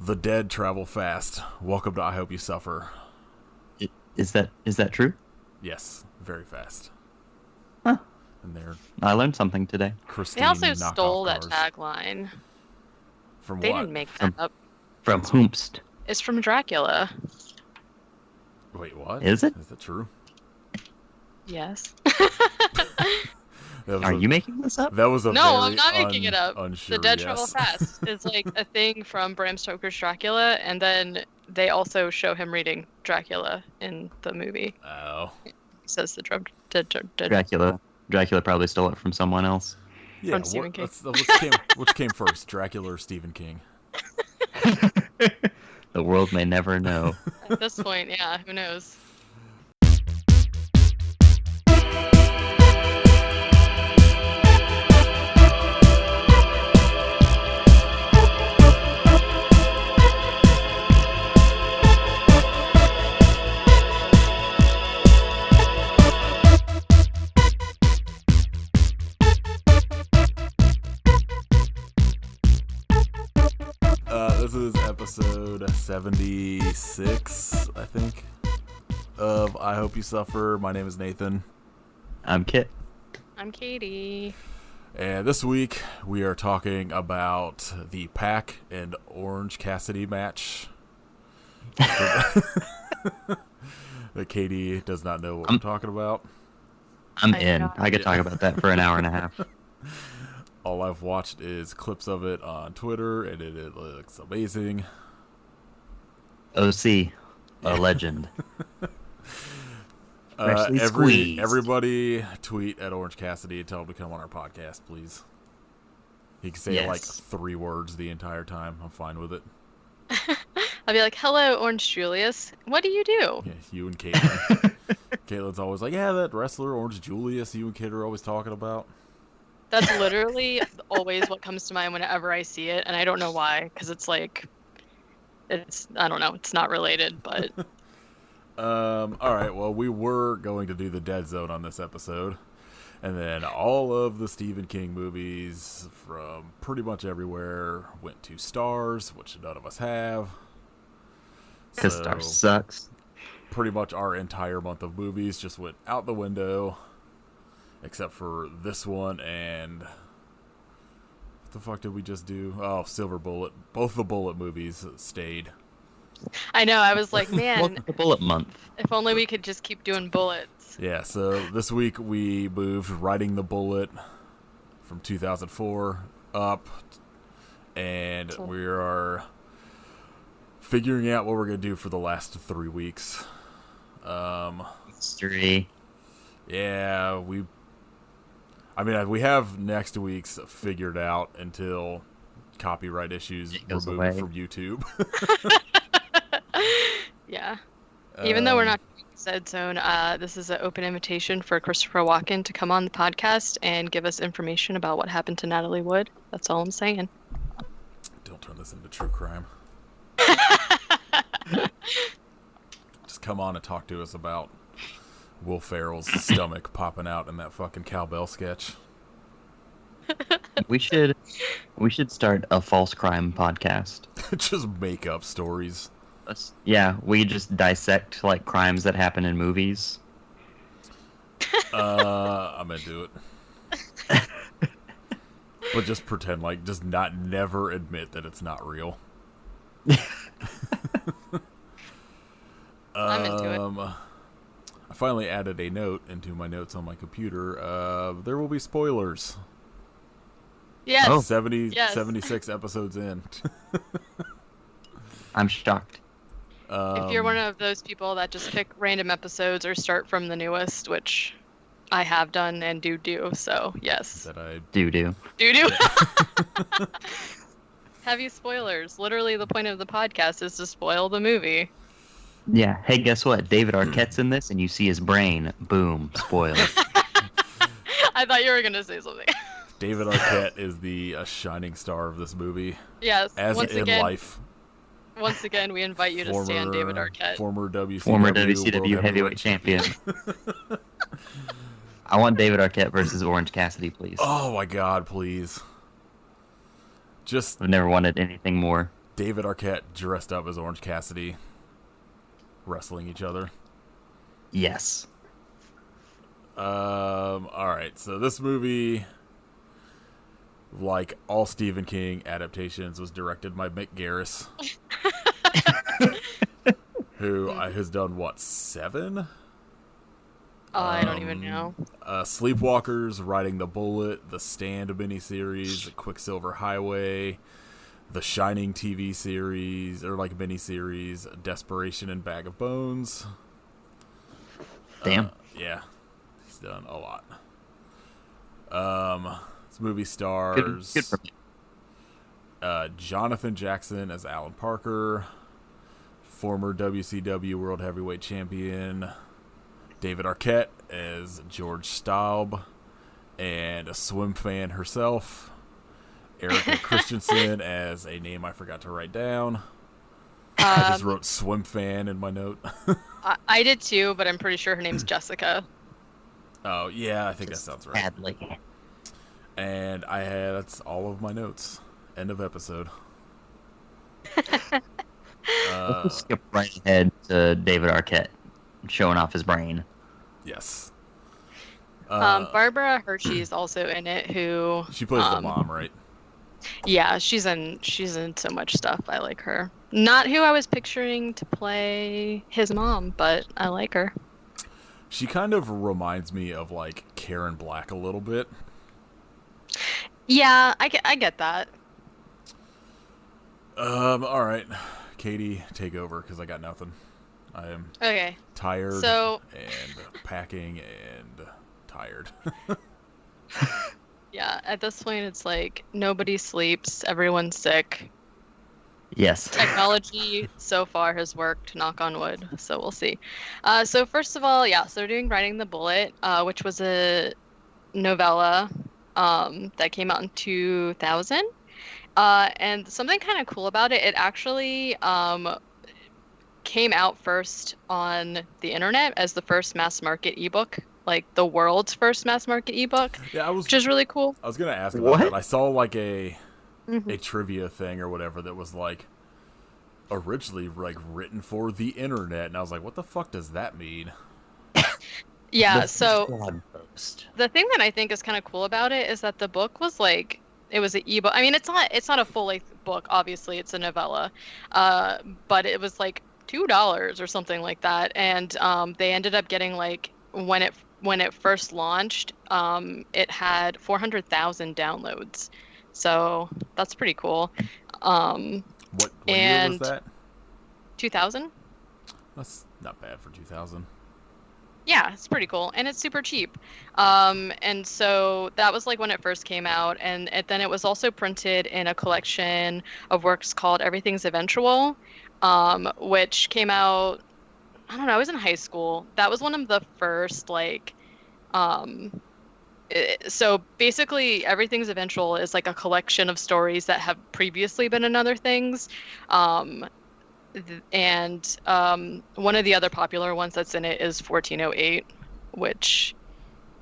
The dead travel fast. Welcome to I Hope You Suffer. Is that true? Yes, very fast. Huh. And they're I learned something today. Christine They also knockoff stole that cars. tagline. From They what? didn't make that up. From whomst? It's from Dracula. Wait, what? Is it? Is that true? Yes. That was Are you making this up? That was a No, very I'm not making it up. Unsure The Dead yes. Travel Fast is like a thing from Bram Stoker's Dracula, and then they also show him reading Dracula in the movie. Oh. He says the dead. Dracula probably stole it from someone else. Yeah, From Stephen King. Which came first, Dracula or Stephen King? The world may never know. At this point, yeah, who knows? This is episode 76, I think, of I Hope You Suffer. My name is Nathan. I'm Kit. I'm Katie. And this week, we are talking about the Pac and Orange Cassidy match. That Katie does not know what we're talking about. I'm in. I could talk about that for an hour and a half. All I've watched is clips of it on Twitter, and it looks amazing. OC, a legend. Freshly squeezed. Everybody tweet at Orange Cassidy and tell him to come on our podcast, please. He can say like 3 words the entire time. I'm fine with it. I'll be like, hello, Orange Julius. What do you do? Yeah, you and Caitlin. Caitlin's always like, yeah, that wrestler, Orange Julius, you and Kit are always talking about. That's literally always what comes to mind whenever I see it, and I don't know why, because it's like, I don't know, it's not related, but... Alright, well, we were going to do the Dead Zone on this episode, and then all of the Stephen King movies from pretty much everywhere went to Stars, which none of us have. Because Stars sucks. Pretty much our entire month of movies just went out the window. Except for this one and... What the fuck did we just do? Oh, Silver Bullet. Both the Bullet movies stayed. I know, I was like, man, the Bullet month. If only we could just keep doing bullets. Yeah, so this week we moved Riding the Bullet from 2004 up. And we are figuring out what we're going to do for the last 3 weeks. History. Yeah, we have next week's figured out until copyright issues removed from YouTube. Yeah. Even though we're not doing Dead Zone, this is an open invitation for Christopher Walken to come on the podcast and give us information about what happened to Natalie Wood. That's all I'm saying. Don't turn this into true crime. Just come on and talk to us about Will Ferrell's stomach popping out in that fucking cowbell sketch. We should start a false crime podcast. Just make up stories. Yeah, we just dissect like crimes that happen in movies. I'm gonna do it. But just pretend like, just never admit that it's not real. I'm into it. I finally added a note into my notes on my computer. There will be spoilers. Yes. Oh. 76 episodes in. I'm shocked. If you're one of those people that just pick random episodes or start from the newest, which I have done and do, so yes. That I do. Do. Have you spoilers? Literally the point of the podcast is to spoil the movie. Yeah. Hey, guess what? David Arquette's in this, and you see his brain. Boom. Spoiled. I thought you were going to say something. David Arquette is the shining star of this movie. Yes. As in life. Once again, we invite you to stand David Arquette. Former WCW heavyweight champion. I want David Arquette versus Orange Cassidy, please. Oh my god, please. I've never wanted anything more. David Arquette dressed up as Orange Cassidy, wrestling each other. Yes. All right, so this movie, like all Stephen King adaptations, was directed by Mick Garris, who has done, what, 7? I don't even know. Sleepwalkers, Riding the Bullet, The Stand miniseries, Quicksilver Highway, The Shining TV series, or like miniseries, Desperation and Bag of Bones. Damn. Yeah, he's done a lot. This movie stars Good for me. Jonathan Jackson as Alan Parker, former WCW World Heavyweight Champion David Arquette as George Staub, and a swim fan herself, Erica Christensen, as a name I forgot to write down. I just wrote swim fan in my note. I did too, but I'm pretty sure her name's Jessica. Oh, yeah, I think that sounds right. Sadly. And that's all of my notes. End of episode. Let's skip right ahead to David Arquette showing off his brain. Yes. Barbara Hershey is also in it, who She plays the mom, right? Yeah, she's in so much stuff. I like her. Not who I was picturing to play his mom, but I like her. She kind of reminds me of, like, Karen Black a little bit. Yeah, I get that. All right. Katie, take over, because I got nothing. I am Okay. tired and packing and tired. Yeah, at this point it's like nobody sleeps, everyone's sick. Yes. Technology so far has worked, knock on wood, so we'll see. So first of all, yeah, so they're doing Riding the Bullet, which was a novella that came out in 2000. And something kind of cool about it, it actually came out first on the internet as the first mass market ebook, like the world's first mass market ebook, which is really cool. I was going to ask about that. I saw like a trivia thing or whatever that was like originally like written for the internet, and I was like, what the fuck does that mean? Yeah, so the thing that I think is kind of cool about it is that the book was like, it was an ebook. I mean, it's not a full-length book, obviously, it's a novella, but it was like $2 or something like that, and they ended up getting, like, when it first launched, it had 400,000 downloads, so that's pretty cool. What year was that? 2000. That's not bad for 2000. Yeah, it's pretty cool, and it's super cheap. And so that was like when it first came out, and then it was also printed in a collection of works called Everything's Eventual, which came out, I don't know, I was in high school. That was one of the first, like, so basically Everything's Eventual is like a collection of stories that have previously been in other things. And one of the other popular ones that's in it is 1408, which,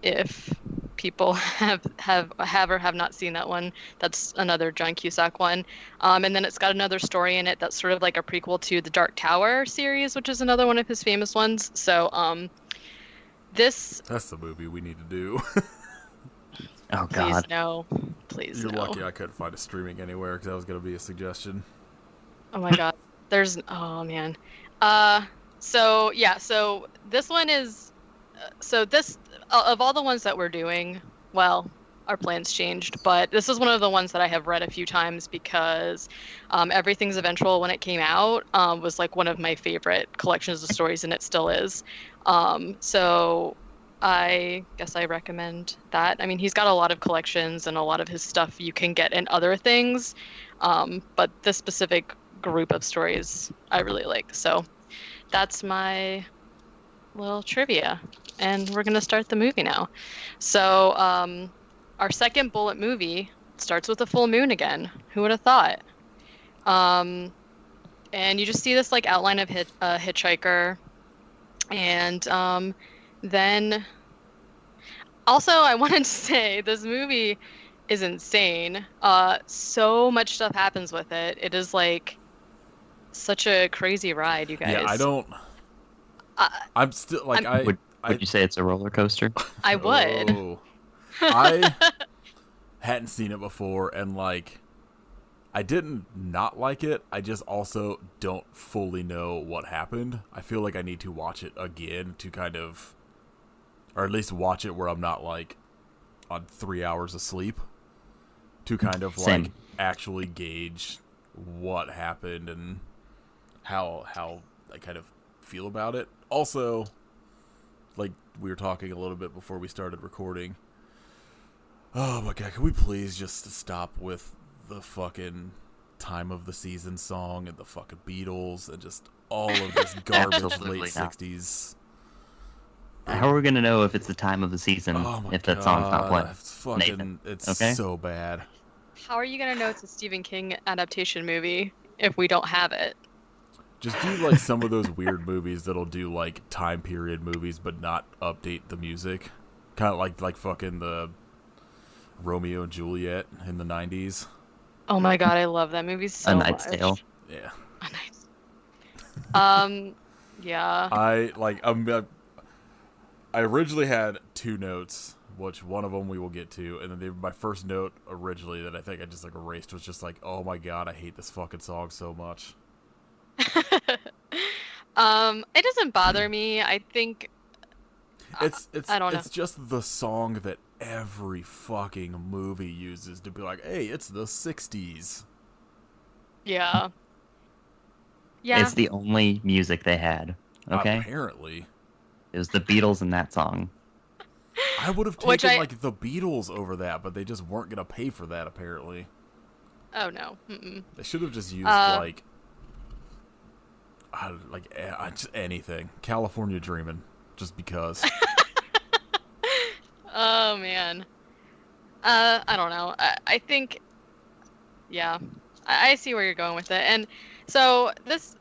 if people have or have not seen that one, that's another John Cusack one. And then it's got another story in it that's sort of like a prequel to the Dark Tower series, which is another one of his famous ones. So that's the movie we need to do. Oh, God. Please no. Please You're no. lucky I couldn't find it streaming anywhere, because that was going to be a suggestion. Oh my God. Oh man. So this one is, this, of all the ones that we're doing, well, our plans changed, but this is one of the ones that I have read a few times because Everything's Eventual, when it came out, was like one of my favorite collections of stories, and it still is. So I guess I recommend that. I mean, he's got a lot of collections, and a lot of his stuff you can get in other things, but this specific group of stories I really like. So that's my little trivia, and we're gonna start the movie now. So our second Bullet movie starts with a full moon again. Who would have thought? And you just see this like outline of a hitchhiker, and then also I wanted to say this movie is insane. So much stuff happens with it. It is like such a crazy ride, you guys. Yeah, I don't. I'm still like Would you say it's a roller coaster? I would. Oh, I hadn't seen it before, and like, I didn't not like it. I just also don't fully know what happened. I feel like I need to watch it again to kind of, or at least watch it where I'm not like on 3 hours of sleep, to kind of Same. like actually gauge what happened and how I kind of feel about it. Also, like we were talking a little bit before we started recording. Oh my god, can we please just stop with the fucking time of the season song and the fucking Beatles and just all of this garbage Absolutely late not. 60s? How are we gonna know if it's the time of the season Oh my if that song's not playing? It's fucking, Nathan, it's okay? so bad. How are you gonna know it's a Stephen King adaptation movie if we don't have it? Just do like some of those weird movies that'll do like time period movies but not update the music. Kind of like fucking the Romeo and Juliet in the 90s. Oh my god, I love that movie so A much. Knight's Tale. Yeah. A Knight's yeah. I originally had two notes, which one of them we will get to, and then my first note originally that I think I just like erased was just like, oh my god, I hate this fucking song so much. It doesn't bother me. I think It's I don't know. it's just the song that every fucking movie uses to be like, hey, it's the 60s. Yeah. Yeah. It's the only music they had. Okay, Apparently. it was the Beatles and that song. I would have Which taken I- like the Beatles over that, but they just weren't gonna pay for that apparently. Oh no. Mm-mm. They should have just used just anything. California Dreamin', just because. Oh man. I don't know. I think, yeah, I see where you're going with it. And so this,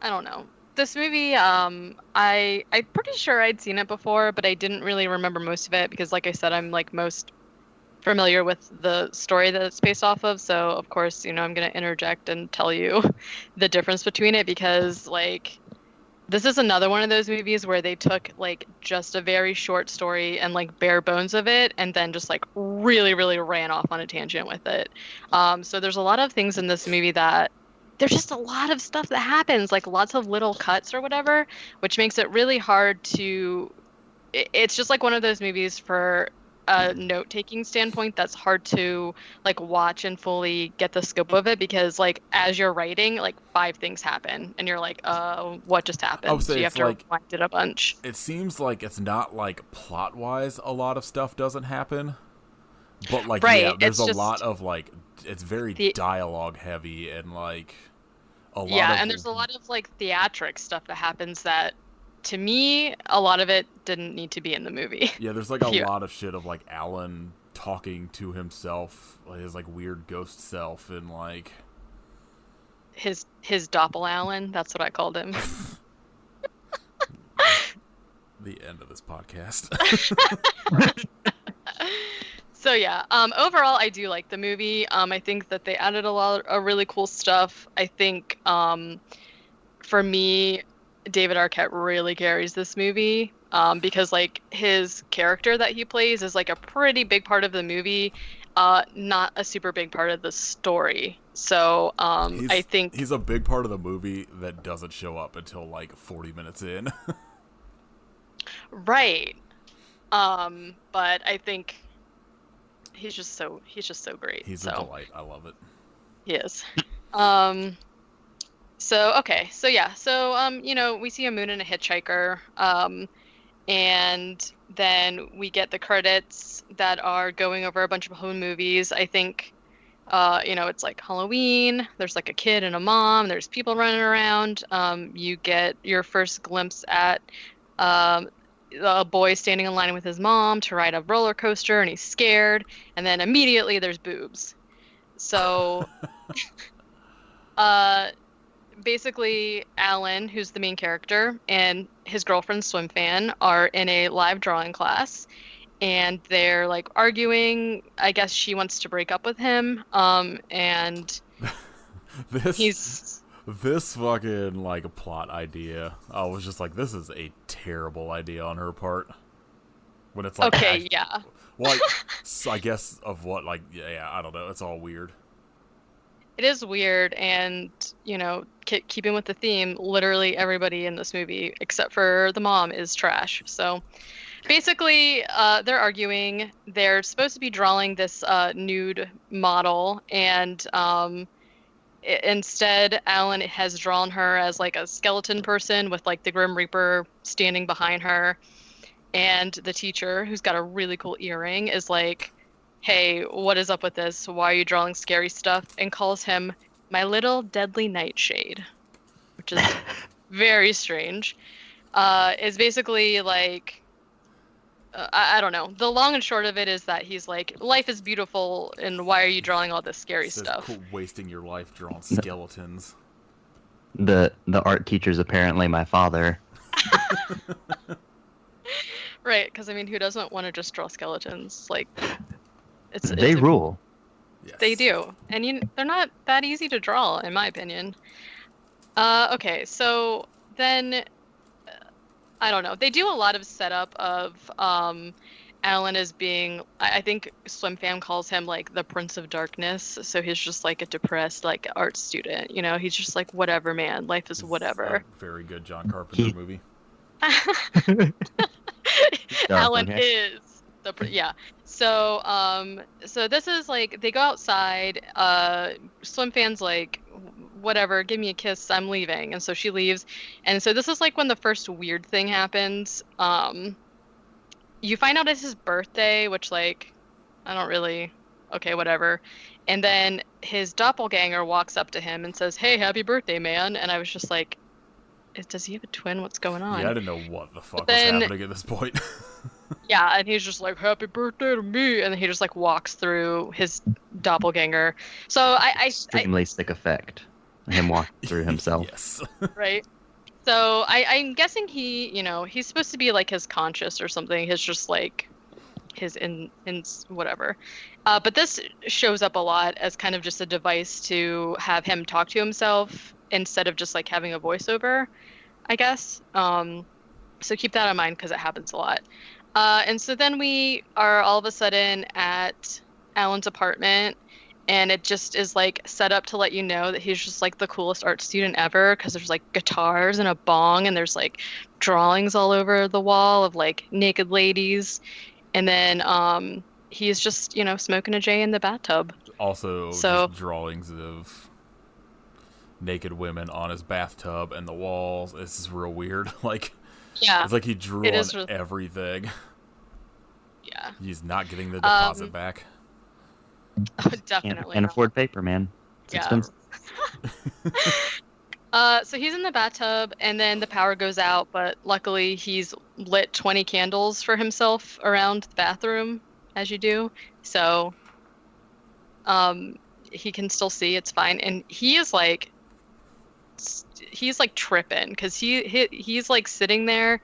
I don't know. This movie, I'm pretty sure I'd seen it before, but I didn't really remember most of it because, like I said, I'm like most familiar with the story that it's based off of. So of course, I'm gonna interject and tell you the difference between it because like. This is another one of those movies where they took like just a very short story and like bare bones of it and then just like really, really ran off on a tangent with it. So there's a lot of things in this movie that there's just a lot of stuff that happens, like lots of little cuts or whatever, which makes it really hard to. It's just like one of those movies for a note-taking standpoint that's hard to like watch and fully get the scope of it because like as you're writing like 5 things happen and you're like what just happened, I would say so you it's have to like- rewind it a bunch. It seems like it's not like plot-wise a lot of stuff doesn't happen. But like Right, yeah, there's it's a just lot of like it's very dialogue heavy and like a lot yeah of and there's a lot of like theatric stuff that happens that to me a lot of it didn't need to be in the movie. Yeah, there's like a Yeah. lot of shit of like Alan talking to himself, like, his like weird ghost self, and like His doppel-Alan, that's what I called him. the end of this podcast. So yeah, overall I do like the movie. I think that they added a lot of really cool stuff. I think for me, David Arquette really carries this movie because like his character that he plays is like a pretty big part of the movie, not a super big part of the story. So I think he's a big part of the movie that doesn't show up until like 40 minutes in. right. But I think he's just so great. He's a delight. I love it. He is. So okay, so yeah, so we see a moon and a hitchhiker, and then we get the credits that are going over a bunch of home movies. I think, it's like Halloween. There's like a kid and a mom. There's people running around. You get your first glimpse at a boy standing in line with his mom to ride a roller coaster, and he's scared. And then immediately there's boobs. So, basically, Alan, who's the main character, and his girlfriend Swim Fan are in a live drawing class, and they're like arguing. I guess she wants to break up with him, and This he's This fucking like plot idea, I was just like, this is a terrible idea on her part. When it's like, Okay, yeah. well, I guess of what, like, yeah, I don't know. It's all weird. It is weird, and keeping with the theme, literally everybody in this movie, except for the mom, is trash. So basically, they're arguing. They're supposed to be drawing this nude model, and instead, Alan has drawn her as like a skeleton person with like the Grim Reaper standing behind her. And the teacher, who's got a really cool earring, is like, hey, what is up with this? Why are you drawing scary stuff? And calls him my little deadly nightshade, which is very strange. Is basically like, I don't know. The long and short of it is that he's like, life is beautiful, and why are you drawing all this scary stuff? Cool, wasting your life drawing skeletons. The art teacher's apparently my father. Right, because I mean, who doesn't want to just draw skeletons? Like, They rule. Yes. They do, and they're not that easy to draw, in my opinion. Okay, so then I don't know. They do a lot of setup of Alan as being, I think Swim Fam calls him like the Prince of Darkness. So he's just like a depressed like art student. He's just like, whatever, man. Life is whatever. Very good John Carpenter movie. Alan is the yeah. So so this is like they go outside. Swim Fan's like, whatever, give me a kiss, I'm leaving. And so she leaves. And so this is like when the first weird thing happens. You find out it's his birthday, which like I don't really, okay, whatever. And then his doppelganger walks up to him and says, hey, happy birthday, man. And I was just like, does he have a twin? What's going on? Yeah, I didn't know what the fuck was happening at this point. Yeah, and he's just like, happy birthday to me. And then he just like walks through his doppelganger. So extremely sick effect. Him walking through himself. Yes. Right. So I'm guessing he's supposed to be like his conscious or something. His just like his in whatever. But this shows up a lot as kind of just a device to have him talk to himself instead of just like having a voiceover, I guess. So keep that in mind because it happens a lot. And so then we are all of a sudden at Alan's apartment, and it just is like set up to let you know that he's just like the coolest art student ever because there's like guitars and a bong, and there's like drawings all over the wall of like naked ladies. And then he's just, smoking a J in the bathtub. Also, just drawings of naked women on his bathtub and the walls. This is real weird. Like, yeah, it's like he drew on everything. Yeah. He's not getting the deposit back. Definitely. Can't afford paper, man. It's expensive. So he's in the bathtub, and then the power goes out, but luckily he's lit 20 candles for himself around the bathroom, as you do. So he can still see. It's fine. And he's like tripping because he's like sitting there.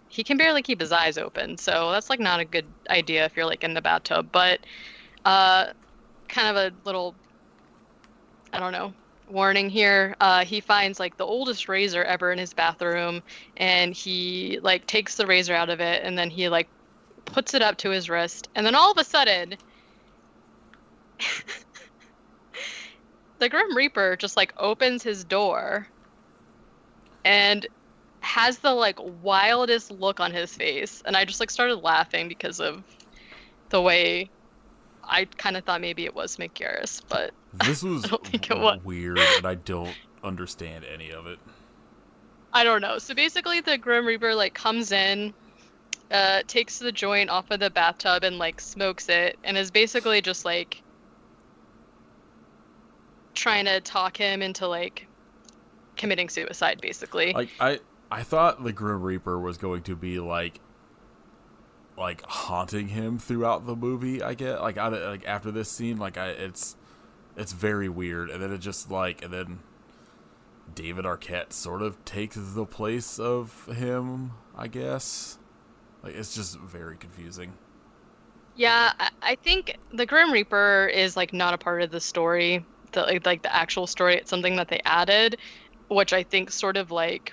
He can barely keep his eyes open. So that's like not a good idea if you're like in the bathtub. But kind of a little, I don't know, warning here. He finds like the oldest razor ever in his bathroom, and he like takes the razor out of it, and then he like puts it up to his wrist, and then all of a sudden the Grim Reaper just like opens his door and has the like wildest look on his face, and I just like started laughing because of the way I kind of thought maybe it was Mick Garris, but this was I don't think it was. Weird, and I don't understand any of it. I don't know. So basically, the Grim Reaper like comes in, takes the joint off of the bathtub and like smokes it, and is basically just like trying to talk him into like committing suicide, basically. Like I thought the Grim Reaper was going to be like haunting him throughout the movie. I get like after this scene, it's very weird, and then it just and then David Arquette sort of takes the place of him, I guess. Like, it's just very confusing. Yeah, I think the Grim Reaper is like not a part of the story, the actual story. It's something that they added, which I think sort of like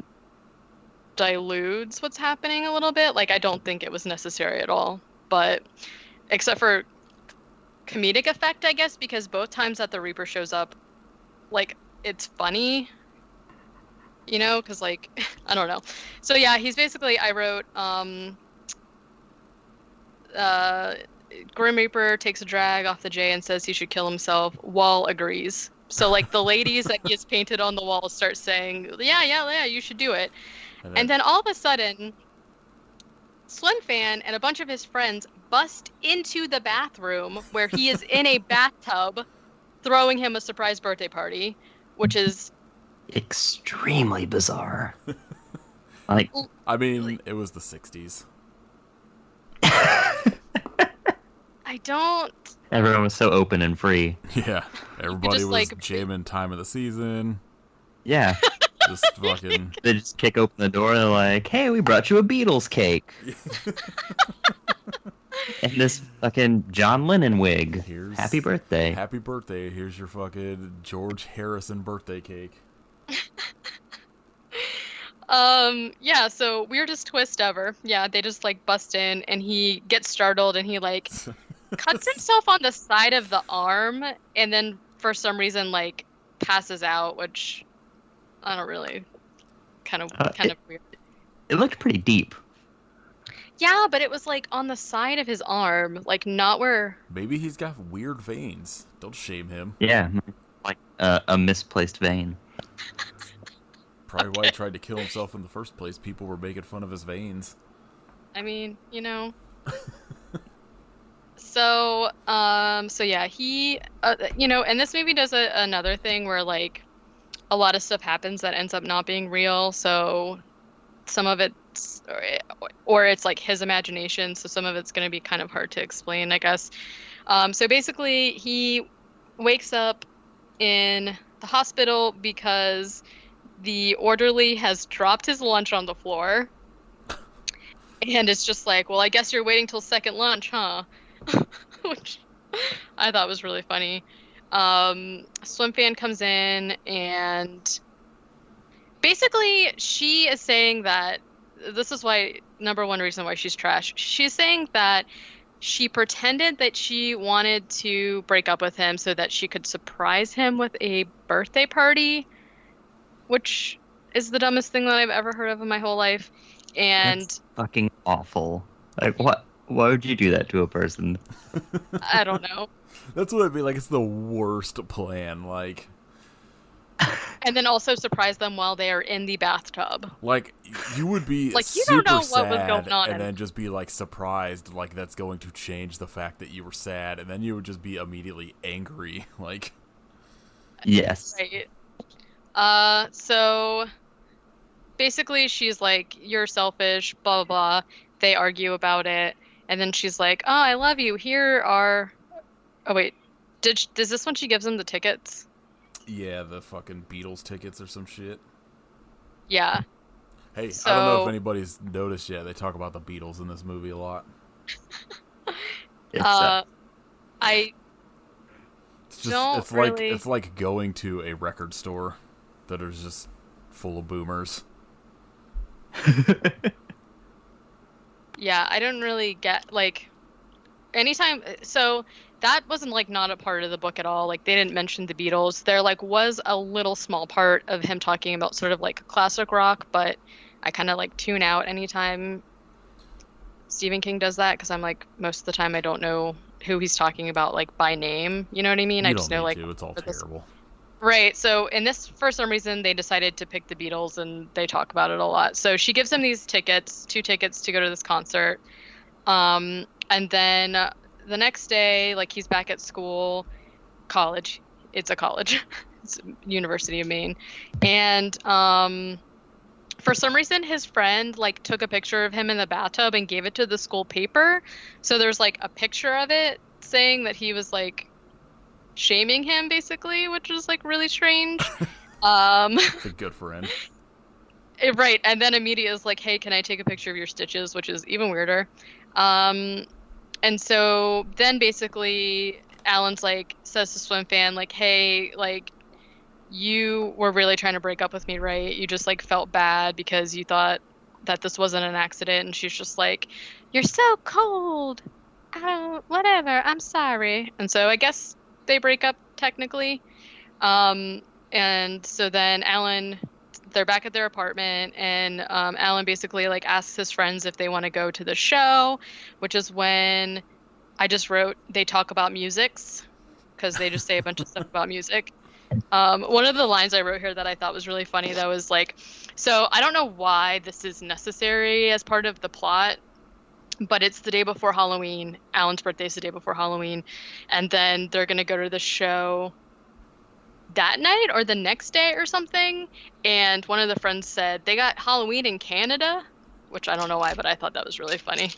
dilutes what's happening a little bit. Like, I don't think it was necessary at all, but except for comedic effect, I guess, because both times that the Reaper shows up, like, it's funny, you know, because like I don't know. So yeah, he's basically, I wrote Grim Reaper takes a drag off the J and says he should kill himself. Wall agrees. So like the ladies that he has painted on the wall start saying, yeah, you should do it. And then all of a sudden, Slim Fan and a bunch of his friends bust into the bathroom where he is in a bathtub throwing him a surprise birthday party, which is extremely bizarre. Like, I mean, it was the 60s. I don't... Everyone was so open and free. Yeah, everybody just, was like, jamming time of the season. Yeah. Just fucking... They just kick open the door and they're like, hey, we brought you a Beatles cake. And this fucking John Lennon wig. Happy birthday. Happy birthday. Here's your fucking George Harrison birthday cake. Yeah, so weirdest twist ever. Yeah, they just like bust in and he gets startled and he like cuts himself on the side of the arm and then for some reason like passes out, which I don't really kind of weird. It looked pretty deep. Yeah, but it was like on the side of his arm, like not where. Maybe he's got weird veins. Don't shame him. Yeah, like a misplaced vein. Probably why he tried to kill himself in the first place. People were making fun of his veins. I mean, you know. So yeah, he, you know, and this movie does another thing where like a lot of stuff happens that ends up not being real. So some of it's, or it's like his imagination. So some of it's going to be kind of hard to explain, I guess. So basically, he wakes up in the hospital because the orderly has dropped his lunch on the floor. And it's just like, well, I guess you're waiting till second lunch, huh? Which I thought was really funny. Swim Fan comes in and basically she is saying that this is why, number one reason why she's trash. She's saying that she pretended that she wanted to break up with him so that she could surprise him with a birthday party, which is the dumbest thing that I've ever heard of in my whole life. And that's fucking awful. Like, what? Why would you do that to a person? I don't know. That's what it'd be like. It's the worst plan. Like, and then also surprise them while they are in the bathtub. Like, you would be like you super don't know what sad, was going on, and then just be like surprised. Like that's going to change the fact that you were sad, and then you would just be immediately angry. Like, yes. Right. So basically, she's like, "You're selfish." Blah blah blah. They argue about it, and then she's like, "Oh, I love you. Here are." Oh wait, does this one she gives him the tickets? yeah, the fucking Beatles tickets or some shit. Yeah. Hey, I don't know if anybody's noticed yet. They talk about the Beatles in this movie a lot. I It's just don't it's really... like it's like going to a record store that is just full of boomers. Yeah, I don't really get like anytime. So that wasn't like not a part of the book at all. Like they didn't mention the Beatles. There like was a little small part of him talking about sort of like classic rock, but I kind of like tune out anytime Stephen King does that because I'm like most of the time I don't know who he's talking about like by name. You know what I mean? I just know like it's all terrible. Right. So in this, for some reason, they decided to pick the Beatles, and they talk about it a lot. So she gives him these tickets, 2 tickets to go to this concert. And then the next day, like he's back at school, college. It's a college. It's University of Maine. And for some reason, his friend like took a picture of him in the bathtub and gave it to the school paper. So there's like a picture of it saying that he was like shaming him basically, which was like really strange. It's a good friend. Right, and then immediately is like, hey, can I take a picture of your stitches, which is even weirder. And so then basically Alan's like says to Swim Fan like, hey, like you were really trying to break up with me, right? You just like felt bad because you thought that this wasn't an accident. And she's just like, you're so cold. I don't, whatever. I'm sorry. And so I guess they break up technically. And so then Alan, they're back at their apartment, and Alan basically like asks his friends if they want to go to the show, which is when I just wrote they talk about musics, because they just say a bunch of stuff about music. One of the lines I wrote here that I thought was really funny, though, is like, so I don't know why this is necessary as part of the plot, but it's the day before Halloween. Alan's birthday is the day before Halloween, and then they're gonna go to the show that night or the next day or something. And one of the friends said they got Halloween in Canada, which I don't know why, but I thought that was really funny.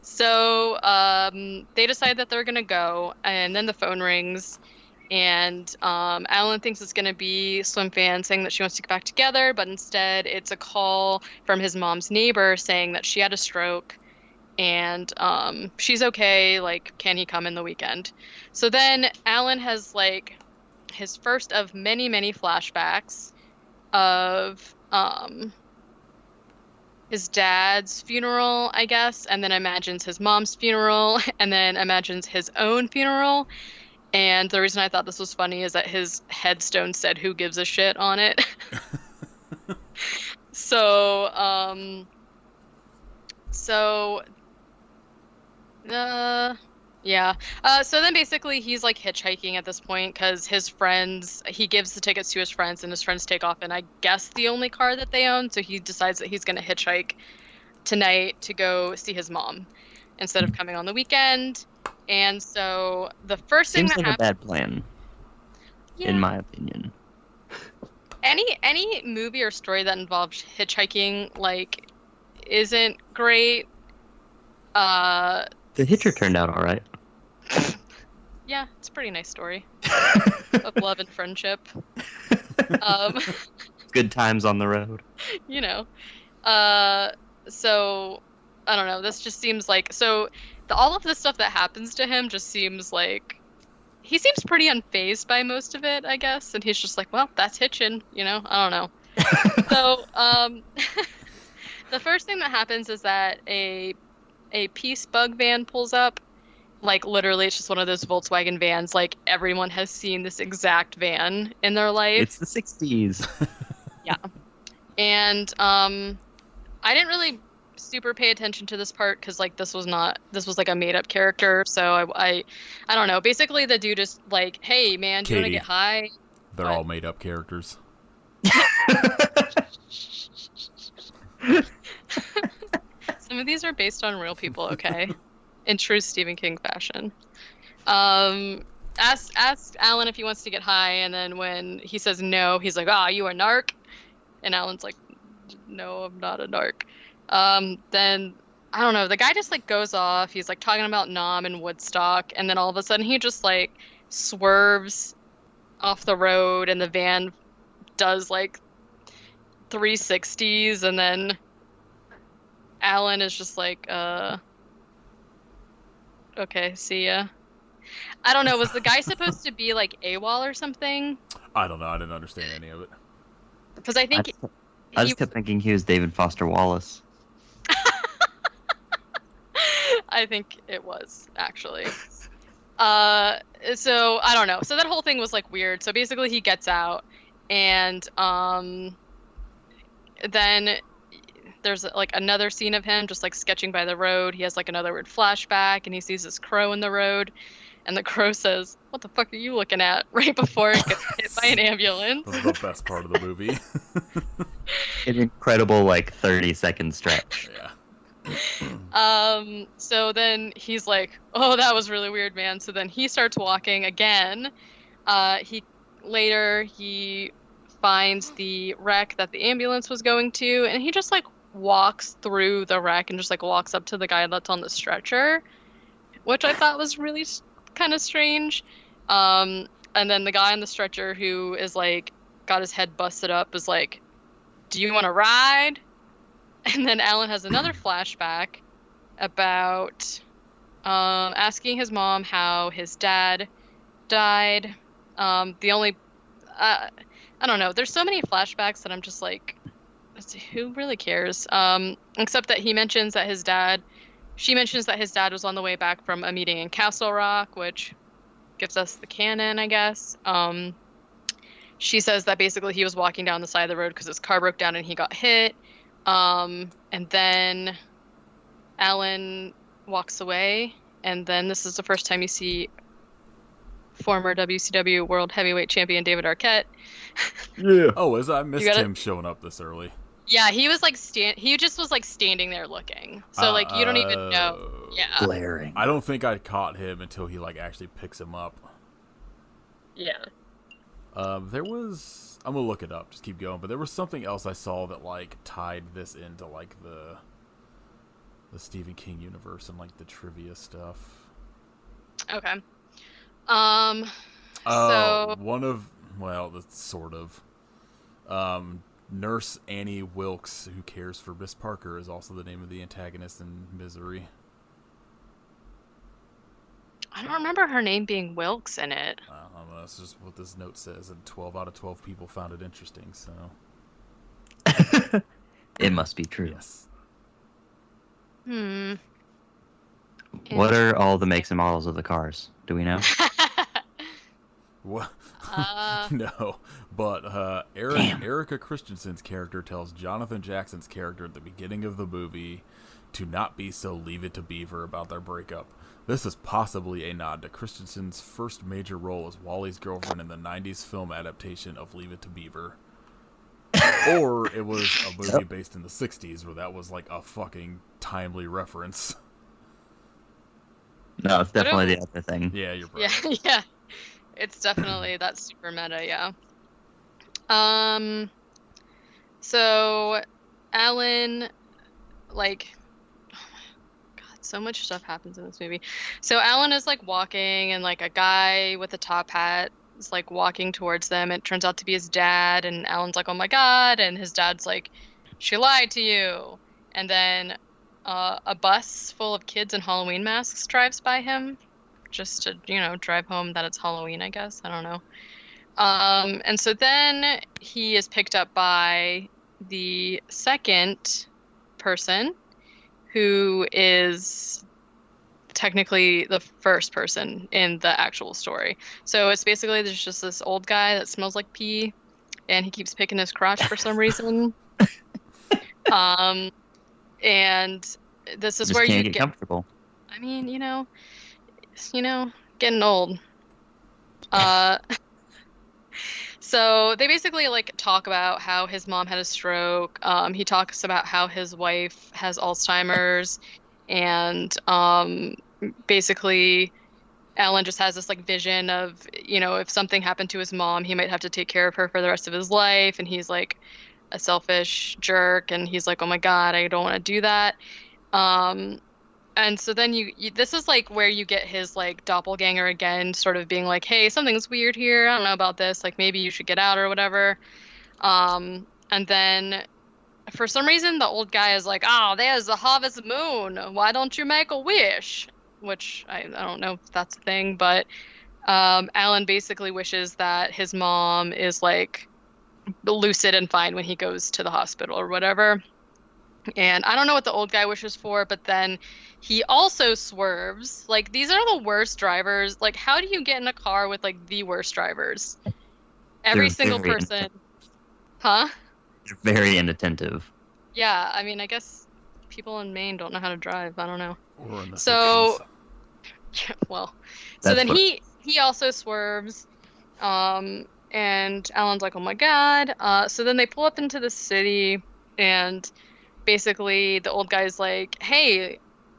So they decide that they're gonna go, and then the phone rings, and Alan thinks it's gonna be Slim Fan saying that she wants to get back together, but instead it's a call from his mom's neighbor saying that she had a stroke and she's okay, like, can he come in the weekend? So then Alan has like his first of many, many flashbacks of his dad's funeral, I guess, and then imagines his mom's funeral, and then imagines his own funeral. And the reason I thought this was funny is that his headstone said "Who gives a shit" on it. So yeah. So then basically he's like hitchhiking at this point because his friends, he gives the tickets to his friends, and his friends take off in, I guess, the only car that they own. So he decides that he's going to hitchhike tonight to go see his mom instead of coming on the weekend. And so the first thing Seems that like happens, a bad plan, in my opinion. any movie or story that involves hitchhiking, like, isn't great. The Hitcher turned out all right. Yeah, it's a pretty nice story of love and friendship. Good times on the road. You know. So I don't know. This just seems like, so all of the stuff that happens to him just seems like he seems pretty unfazed by most of it, I guess, and he's just like, well, that's hitching, you know. I don't know. So the first thing that happens is that a Peace Bug van pulls up. Like, literally, it's just one of those Volkswagen vans. Like, everyone has seen this exact van in their life. It's the 60s. Yeah. And I didn't really super pay attention to this part because, like, this was like a made-up character. So I don't know. Basically, the dude is like, hey, man, do you want to get high? They're all made-up characters. Some of these are based on real people, okay? In true Stephen King fashion. Ask Alan if he wants to get high, and then when he says no, he's like, you a narc? And Alan's like, no, I'm not a narc. Then, I don't know, the guy just, like, goes off. He's, like, talking about Nam and Woodstock, and then all of a sudden he just, like, swerves off the road, and the van does, like, 360s, and then Alan is just like, okay, see ya. I don't know, was the guy supposed to be like AWOL or something? I don't know, I didn't understand any of it. Because I think I just kept thinking he was David Foster Wallace. I think it was, actually. So I don't know. So that whole thing was like weird. So basically he gets out, and then there's like another scene of him just like sketching by the road. He has like another weird flashback, and he sees this crow in the road, and the crow says, "What the fuck are you looking at?" right before it gets hit by an ambulance. That's the best part of the movie. An incredible, like, 30-second stretch. Yeah. So then he's like, "Oh, that was really weird, man." So then he starts walking again. He finds the wreck that the ambulance was going to, and he just like walks through the wreck and just like walks up to the guy that's on the stretcher, which I thought was really kind of strange. And then the guy on the stretcher, who is like got his head busted up, is like, "Do you want to ride?" And then Alan has another flashback about asking his mom how his dad died. The only, I don't know. There's so many flashbacks that I'm just like, who really cares? Except that she mentions that his dad was on the way back from a meeting in Castle Rock, which gives us the canon, I guess. She says that basically he was walking down the side of the road because his car broke down and he got hit. And then Alan walks away, and then this is the first time you see former WCW World Heavyweight Champion David Arquette. Yeah. Oh, I missed him showing up this early. Yeah, he was like he just was like standing there looking. So like you don't even know. Yeah. Glaring. I don't think I caught him until he like actually picks him up. Yeah. There was, I'm gonna look it up, just keep going, but there was something else I saw that like tied this into like the Stephen King universe and like the trivia stuff. Okay. So that's sort of Nurse Annie Wilkes, who cares for Miss Parker, is also the name of the antagonist in Misery. I don't remember her name being Wilkes in it. That's just what this note says, and 12 out of 12 people found it interesting, so... It must be true. Yes. What are all the makes and models of the cars? Do we know? What? No, but Erica Christensen's character tells Jonathan Jackson's character at the beginning of the movie to not be so Leave It to Beaver about their breakup. This is possibly a nod to Christensen's first major role as Wally's girlfriend in the 90s film adaptation of Leave It to Beaver. Or it was a movie based in the 60s where that was like a fucking timely reference. No, it's definitely the other thing. Yeah, you're right. Yeah. It's definitely, that's super meta, yeah. So Alan, like, oh my God, so much stuff happens in this movie. So Alan is like walking, and like a guy with a top hat is like walking towards them. It turns out to be his dad, and Alan's like, oh my God, and his dad's like, she lied to you. And then a bus full of kids in Halloween masks drives by him, just to, drive home that it's Halloween, I guess. I don't know. And so then he is picked up by the second person, who is technically the first person in the actual story. So it's basically there's just this old guy that smells like pee, and he keeps picking his crotch for some reason. And this is Just where can't you get comfortable. I mean, getting old. So they basically like talk about how his mom had a stroke. He talks about how his wife has Alzheimer's, and basically Alan just has this like vision of, if something happened to his mom, he might have to take care of her for the rest of his life, and he's like a selfish jerk, and he's like, oh my God, I don't want to do that. And so then this is like where you get his like doppelganger again, sort of being like, hey, something's weird here. I don't know about this. Like maybe you should get out or whatever. And then for some reason, the old guy is like, oh, there's the harvest moon. Why don't you make a wish? Which I don't know if that's a thing, but Alan basically wishes that his mom is like lucid and fine when he goes to the hospital or whatever. And I don't know what the old guy wishes for, but then he also swerves. Like, these are the worst drivers. Like, how do you get in a car with, like, the worst drivers? Every single person. Huh? They're very inattentive. Yeah, I mean, I guess people in Maine don't know how to drive. I don't know. Or in the So, 60s. yeah, well. So then he also swerves. And Alan's like, oh my God. So then they pull up into the city, and basically the old guy's like, hey,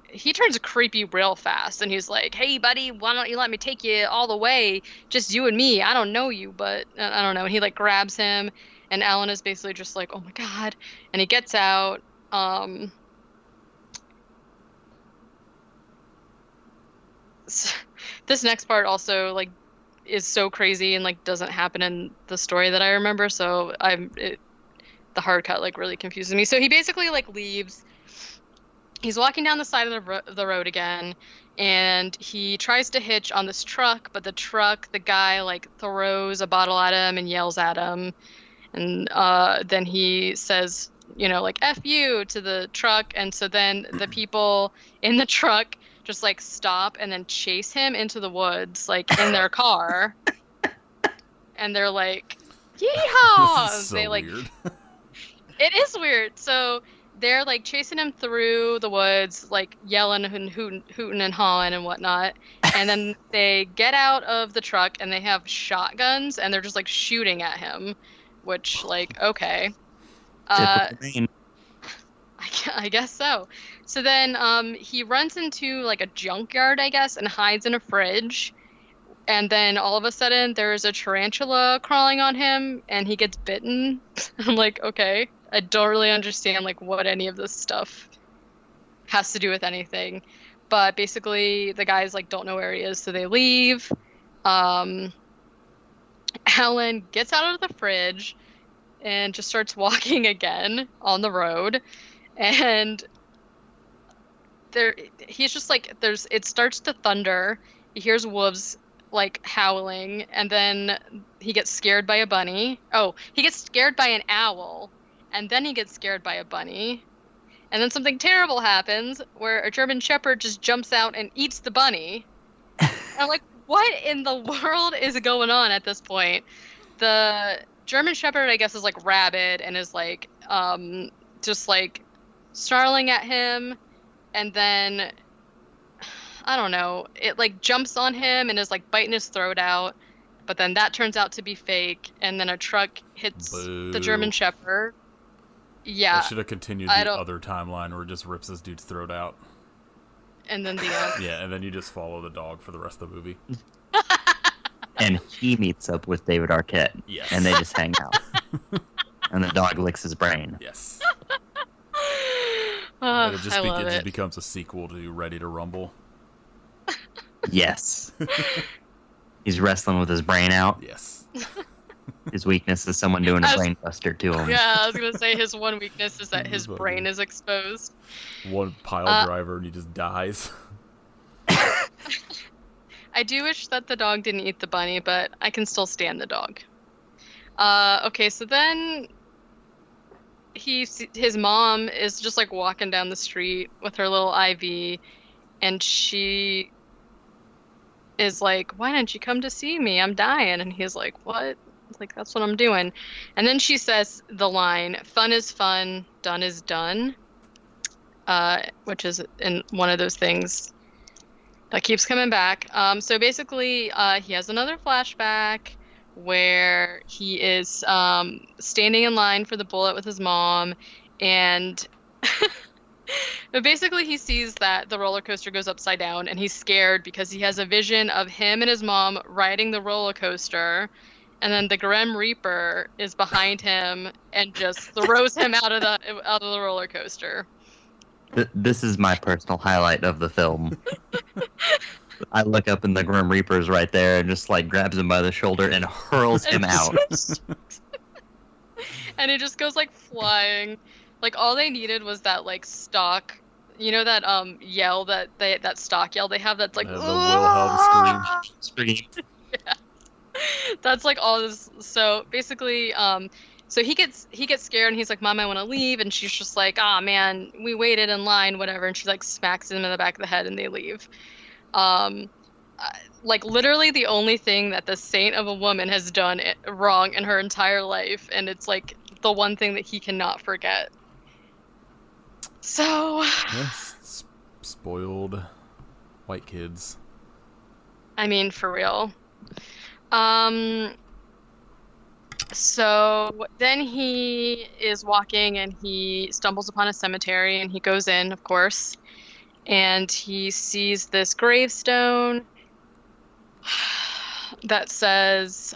he turns creepy real fast, and he's like, hey buddy, why don't you let me take you all the way, just you and me, I don't know you, but I don't know. And he like grabs him, and Alan is basically just like, oh my God. And he gets out. This next part also like is so crazy and like doesn't happen in the story that I remember, so the hard cut like really confuses me. So he basically like leaves, he's walking down the side of the road again, and he tries to hitch on this truck, but the guy like throws a bottle at him and yells at him, and then he says, like "F you" to the truck, and so then the people in the truck just like stop and then chase him into the woods, like in their car, and they're like, "Yeehaw!" This is so They like, weird. it is weird. So they're like chasing him through the woods, like yelling and hooting and hawing and whatnot. And then they get out of the truck and they have shotguns and they're just like shooting at him, which like, okay. Typical Bane. I guess so. So then he runs into like a junkyard, I guess, and hides in a fridge. And then all of a sudden there's a tarantula crawling on him and he gets bitten. I'm like, okay. I don't really understand like what any of this stuff has to do with anything. But basically the guys like don't know where he is, so they leave. Alan gets out of the fridge and just starts walking again on the road. And he's just like it starts to thunder. He hears wolves like howling, and then he gets scared by a bunny. Oh, he gets scared by an owl, and then he gets scared by a bunny. And then something terrible happens where a German Shepherd just jumps out and eats the bunny. And I'm like, what in the world is going on at this point? The German Shepherd, I guess, is like rabid and is like just like snarling at him, and then I don't know, it like jumps on him and is like biting his throat out, but then that turns out to be fake, and then a truck hits the German Shepherd. Yeah. I should have continued the other timeline where it just rips this dude's throat out. And then the end. Yeah, and then you just follow the dog for the rest of the movie. And he meets up with David Arquette. Yes. And they just hang out. And the dog licks his brain. Yes. Oh, And it just becomes a sequel to Ready to Rumble. Yes. He's wrestling with his brain out. Yes. His weakness is someone doing a brain buster to him. Yeah, I was going to say his one weakness is that his brain is exposed. One pile driver and he just dies. I do wish that the dog didn't eat the bunny, but I can still stand the dog. Okay, so then his mom is just like walking down the street with her little IV, and she is like, "Why didn't you come to see me? I'm dying." And he's like, "What?" Like, that's what I'm doing. And then she says the line, "Fun is fun, done is done," which is in one of those things that keeps coming back. So basically, he has another flashback where he is standing in line for the bullet with his mom, and but basically he sees that the roller coaster goes upside down, and he's scared because he has a vision of him and his mom riding the roller coaster, and then the Grim Reaper is behind him and just throws him out of the roller coaster. This is my personal highlight of the film. I look up and the Grim Reaper's right there and just like grabs him by the shoulder and hurls him out. And he just goes like flying. Like all they needed was that like stock, that yell that stock yell they have that's like the Wilhelm Scream. Yeah. That's like all this. So basically, so he gets scared and he's like, "Mom, I want to leave," and she's just like, "Ah, man, we waited in line, whatever," and she like smacks him in the back of the head and they leave. Like literally the only thing that the saint of a woman has done wrong in her entire life, and it's like the one thing that he cannot forget. So yes, spoiled white kids. I mean, for real. So then he is walking and he stumbles upon a cemetery and he goes in, of course, and he sees this gravestone that says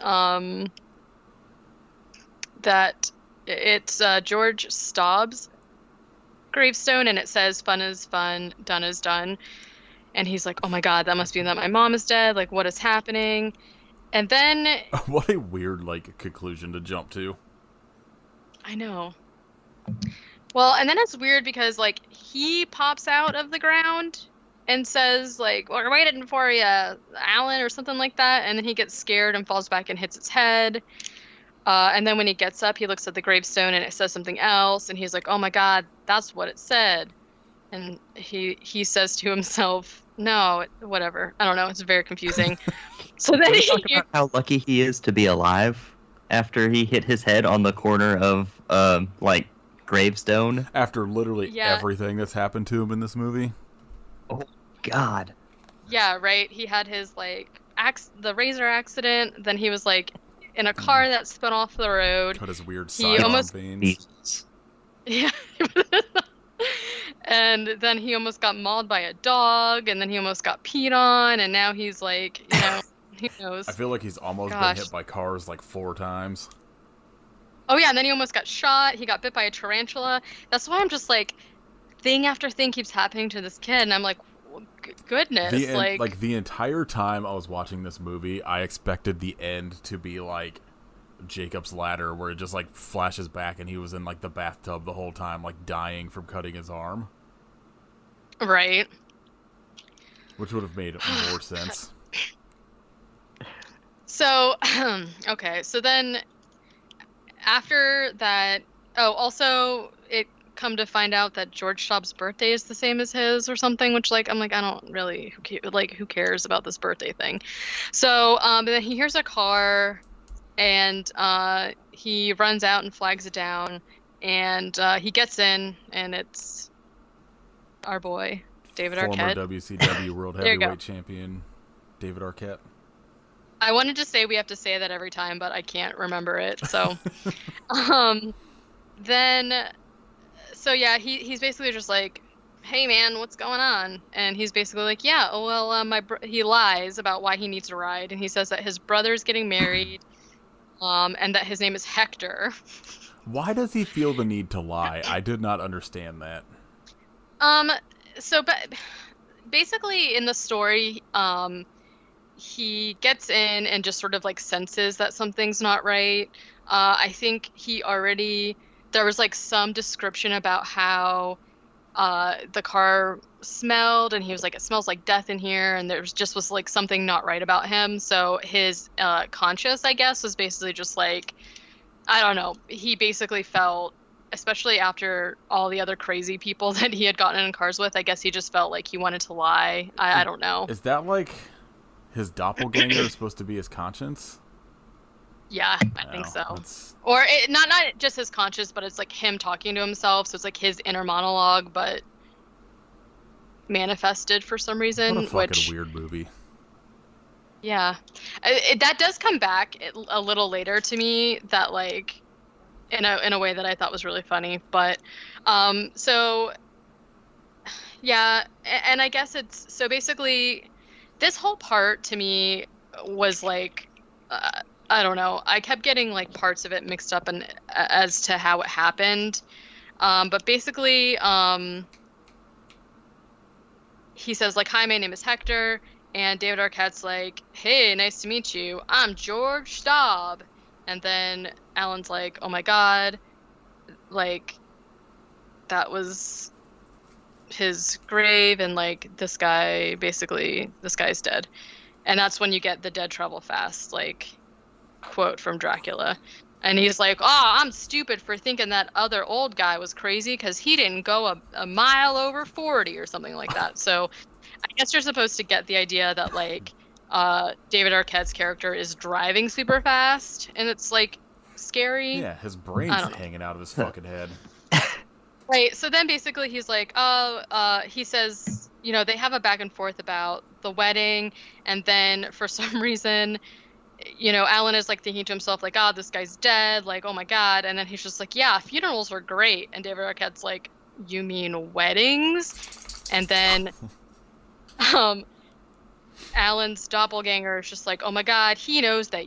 that it's George Staub's gravestone, and it says "Fun is fun, done is done." And he's like, "Oh my God, that must mean that my mom is dead. Like, what is happening?" And then what a weird conclusion to jump to. I know. Well, and then it's weird because like he pops out of the ground and says like, "We're waiting for you, Alan," or something like that, and then he gets scared and falls back and hits his head. And then when he gets up, he looks at the gravestone and it says something else, and he's like, "Oh my God, that's what it said." And he says to himself, "No, whatever. I don't know. It's very confusing." So then Can we he, talk about how lucky he is to be alive after he hit his head on the corner of like gravestone? After literally Yeah. everything that's happened to him in this movie. Oh God. yeah, right. He had his like the razor accident. Then he was like in a car that spun off the road. Got his weird He sidearm almost- veins. Jesus. Yeah. And then he almost got mauled by a dog, and then he almost got peed on, and now he's like, who knows? I feel like he's almost Gosh. been hit by cars like 4 times. Oh yeah, and then he almost got shot. He got bit by a tarantula. That's why I'm just like, thing after thing keeps happening to this kid, and I'm like, goodness, The entire time I was watching this movie, I expected the end to be like Jacob's Ladder, where it just like flashes back and he was in like the bathtub the whole time, like dying from cutting his arm, right. which would have made more sense. So, okay, so then after that, oh, also it come to find out that George Schaub's birthday is the same as his or something, which like I'm like, I don't really who cares about this birthday thing. So, but then he hears a car, and he runs out and flags it down, and he gets in, and it's our boy David Former Arquette. WCW World There you go. Heavyweight Champion David Arquette. I wanted to say we have to say that every time, but I can't remember it. So, so yeah, he's basically just like, "Hey man, what's going on?" And he's basically like, "Yeah, oh, well, he lies about why he needs a ride, and he says that his brother's getting married, and that his name is Hector." Why does he feel the need to lie? I did not understand that. But basically in the story, he gets in and just sort of like senses that something's not right. I think there was like some description about how the car smelled, and he was like, "It smells like death in here," and there was like something not right about him. So his conscience, I guess, was basically just like, I don't know. He basically felt, especially after all the other crazy people that he had gotten in cars with, I guess he just felt like he wanted to lie. I don't know. Is that like his doppelganger is supposed to be his conscience? Yeah, I think so. That's... Or not just his conscience, but it's like him talking to himself. So it's like his inner monologue, but manifested for some reason. What a fucking weird movie. Yeah, that does come back a little later to me. That like, in a way that I thought was really funny. But, so yeah, and I guess it's so basically, this whole part to me was like, I don't know. I kept getting like parts of it mixed up and as to how it happened. But basically, he says like, "Hi, my name is Hector," and David Arquette's like, "Hey, nice to meet you. I'm George Staub." And then Alan's like, "Oh my God, like that was his grave, and like this guy's dead." And that's when you get the "dead travel fast" like quote from Dracula. And he's like, "Oh, I'm stupid for thinking that other old guy was crazy because he didn't go a mile over 40 or something like that." So I guess you're supposed to get the idea that like David Arquette's character is driving super fast, and it's like scary. Yeah, his brain's hanging out of his fucking head. Right. So then basically he's like, he says, they have a back and forth about the wedding, and then for some reason, Alan is like thinking to himself like, "Oh, this guy's dead, like, oh my God." And then he's just like, "Yeah, funerals are great." And David Arquette's like, "You mean weddings?" And then Alan's doppelganger is just like, "Oh my God, he knows that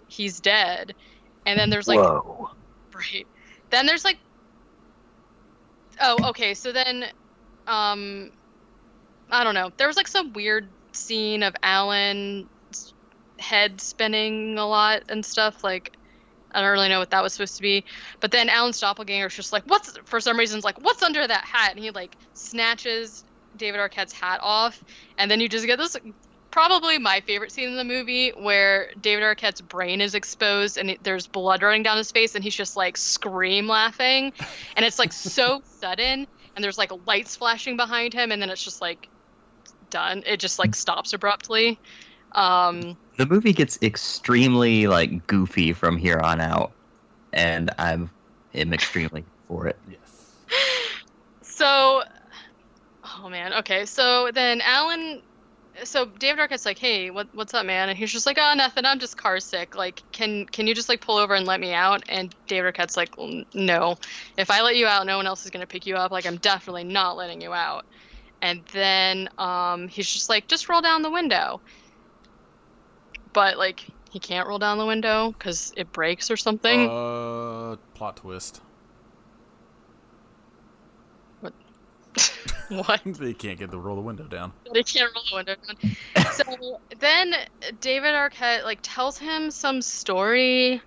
he's dead." And then there's like, Whoa. right. Then there's like, oh, okay. So then, I don't know. There was like some weird scene of Alan's head spinning a lot and stuff. Like, I don't really know what that was supposed to be. But then Alan's doppelganger is just like, for some reason, like, what's under that hat? And he like snatches David Arquette's hat off. And then you just get this probably my favorite scene in the movie where David Arquette's brain is exposed and there's blood running down his face and he's just like scream laughing. And it's like so sudden and there's like lights flashing behind him and then it's just like done. It just like stops abruptly. The movie gets extremely like goofy from here on out, and am extremely for it. Yes. So, oh man, okay. So then David Arquette's like, hey, what's up, man? And he's just like, oh, nothing. I'm just car sick. Like, can you just like pull over and let me out? And David Arquette's like, well, no. If I let you out, no one else is gonna pick you up. Like, I'm definitely not letting you out. And then he's just like, just roll down the window. But like he can't roll down the window because it breaks or something. Plot twist. What? What? They can't roll the window down. They can't roll the window down. So then David Arquette like tells him some story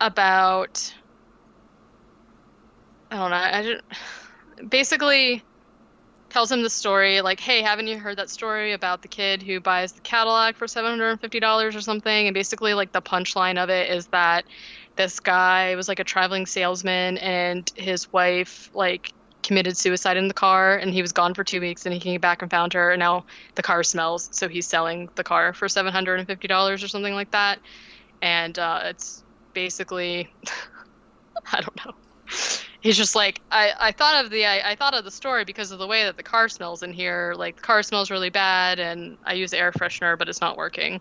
about I don't know. Basically tells him the story like, hey, haven't you heard that story about the kid who buys the Cadillac for $750 or something? And basically like the punchline of it is that this guy was like a traveling salesman and his wife like committed suicide in the car and he was gone for 2 weeks and he came back and found her and now the car smells, so he's selling the car for $750 or something like that. And it's basically I don't know. He's just like, I thought of the story because of the way that the car smells in here. Like the car smells really bad, and I use air freshener, but it's not working.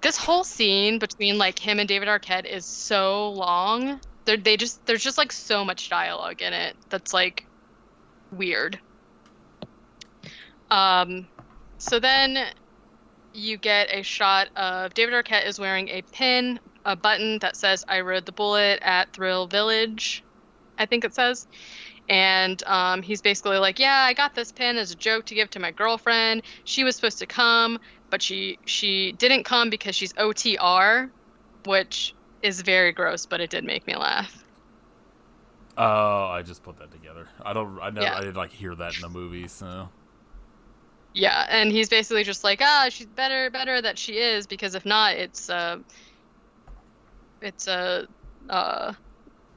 This whole scene between like him and David Arquette is so long. There's just like so much dialogue in it that's like weird. So then you get a shot of David Arquette is wearing a button that says "I rode the bullet at Thrill Village." I think it says. And he's basically like, yeah, I got this pin as a joke to give to my girlfriend. She was supposed to come, but she didn't come because she's OTR, which is very gross, but it did make me laugh. Oh, I just put that together. I didn't like hear that in the movie, so. Yeah, and he's basically just like, she's better that she is, because if not, it's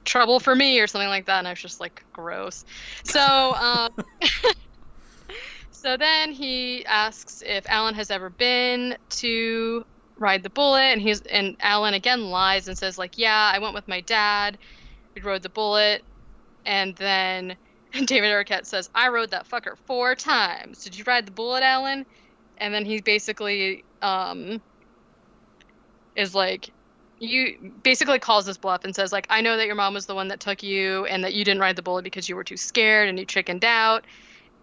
trouble for me or something like that. And I was just like, gross. So so then he asks if Alan has ever been to Ride the Bullet, and Alan again lies and says like, yeah, I went with my dad, we rode the Bullet. And then David Arquette says, I rode that fucker 4 times. Did you ride the Bullet, Alan? And then he basically is like, you basically calls this bluff and says like, I know that your mom was the one that took you and that you didn't ride the Bullet because you were too scared and you chickened out.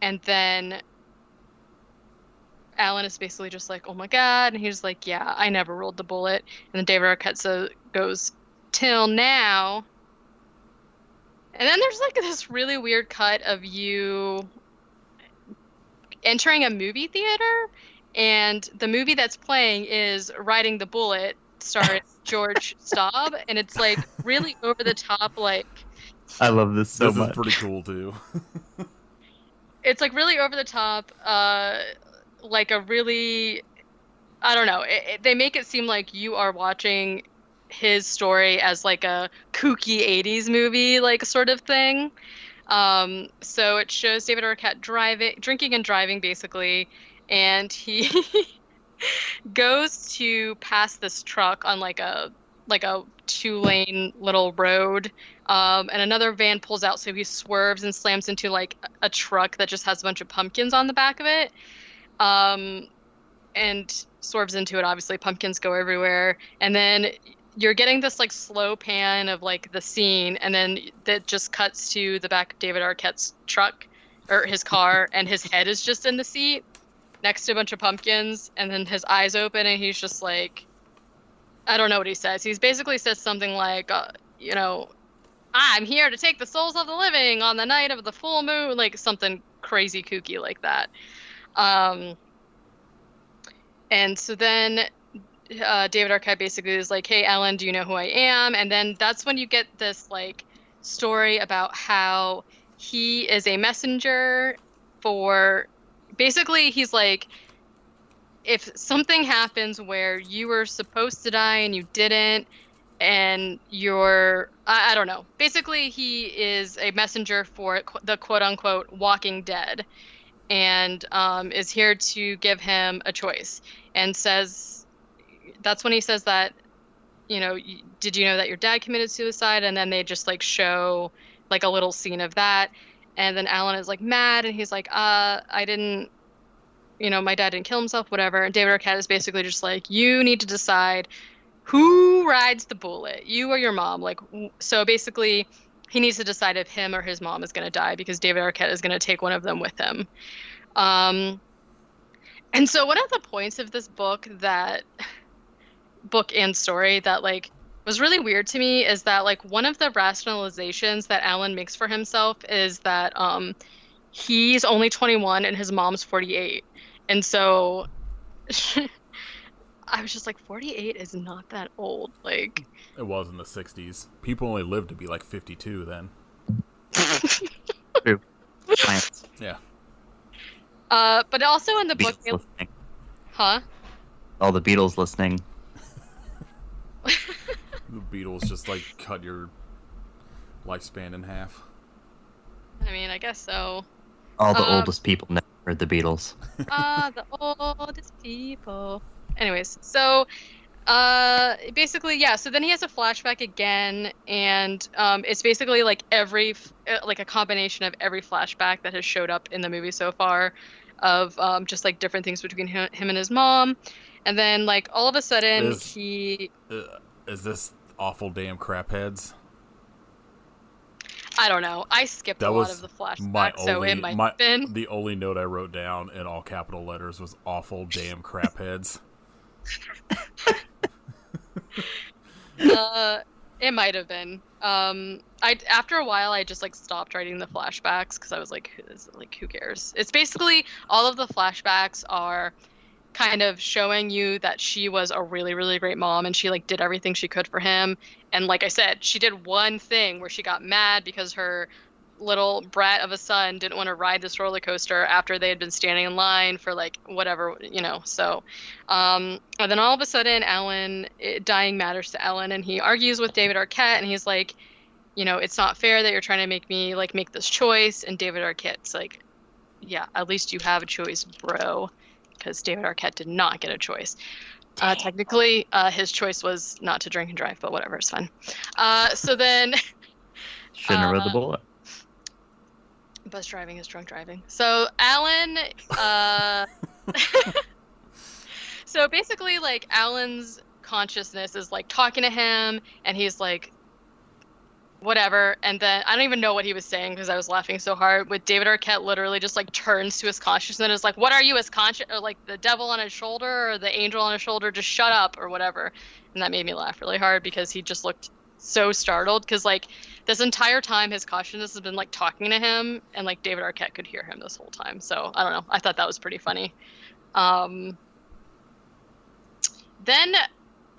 And then Alan is basically just like, oh my god. And he's like, yeah, I never rolled the Bullet. And then David Arquette goes, till now. And then there's like this really weird cut of you entering a movie theater, and the movie that's playing is Riding the Bullet, starring George Staub, and it's like really over the top. Like, I love this so much. This is pretty cool too. It's like really over the top, like a really, I don't know. They make it seem like you are watching his story as like a kooky 80s movie, like sort of thing. So it shows David Arquette drinking and driving basically, and he goes to pass this truck on like a 2-lane little road, and another van pulls out, so he swerves and slams into like a truck that just has a bunch of pumpkins on the back of it, and swerves into it. Obviously pumpkins go everywhere, and then you're getting this like slow pan of like the scene, and then that just cuts to the back of David Arquette's truck or his car, and his head is just in the seat next to a bunch of pumpkins, and then his eyes open and he's just like, I don't know what he says. He's basically says something like, I'm here to take the souls of the living on the night of the full moon, like something crazy kooky like that. And so then David Arquette basically is like, "Hey, Alan, do you know who I am?" And then that's when you get this like story about how he is a messenger for. Basically, he's like, if something happens where you were supposed to die and you didn't, and you're, I don't know. Basically, he is a messenger for the quote unquote Walking Dead, and is here to give him a choice, and says, that's when he says that, did you know that your dad committed suicide? And then they just like show like a little scene of that. And then Alan is like mad and he's like, I didn't, my dad didn't kill himself, whatever. And David Arquette is basically just like, you need to decide who rides the bullet, you or your mom. Like, so basically he needs to decide if him or his mom is going to die, because David Arquette is going to take one of them with him. And so one of the points of this book and story that like was really weird to me is that like one of the rationalizations that Alan makes for himself is that he's only 21 and his mom's 48. And so I was just like, 48 is not that old. Like, it was in the 60s. People only lived to be like 52 then. True. Science. Yeah. But also in the book, Beatles listening. huh? All the Beatles listening. The Beatles just like cut your lifespan in half. I mean, I guess so. All the oldest people never heard the Beatles. The oldest people. Anyways, so basically, yeah. So then he has a flashback again, and it's basically like like a combination of every flashback that has showed up in the movie so far, of just like different things between him and his mom, and then like all of a sudden is this awful damn crapheads? I don't know. I skipped a lot of the flashbacks, so it might have been. The only note I wrote down in all capital letters was awful damn crapheads. It might have been. After a while I just like stopped writing the flashbacks because I was like, who cares? It's basically all of the flashbacks are kind of showing you that she was a really, really great mom and she like did everything she could for him. And like I said, she did one thing where she got mad because her little brat of a son didn't want to ride this roller coaster after they had been standing in line for like whatever, so and then all of a sudden dying matters to Ellen, and he argues with David Arquette, and he's like, it's not fair that you're trying to make me like make this choice. And David Arquette's like, yeah, at least you have a choice, bro, because David Arquette did not get a choice. Technically his choice was not to drink and drive, but whatever, it's fine. So then shouldn't have read the bullet. Bus driving is drunk driving. So Alan, so basically like Alan's consciousness is like talking to him, and he's like, whatever. And then I don't even know what he was saying because I was laughing so hard. With David Arquette literally just like turns to his consciousness and is like, what are you, as conscious, or like the devil on his shoulder or the angel on his shoulder? Just shut up or whatever. And that made me laugh really hard because he just looked so startled, because like this entire time his consciousness has been like talking to him, and like David Arquette could hear him this whole time. So I don't know, I thought that was pretty funny. Then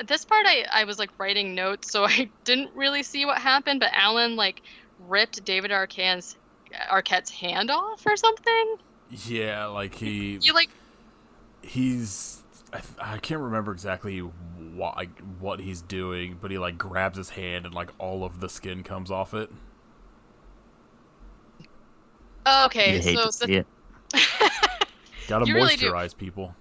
this part I was like writing notes, so I didn't really see what happened, but Alan like ripped David Arquette's hand off or something. Yeah, like he's I can't remember exactly what he's doing, but he like grabs his hand and like all of the skin comes off it. Okay, you hate to see it. Gotta moisturize really people.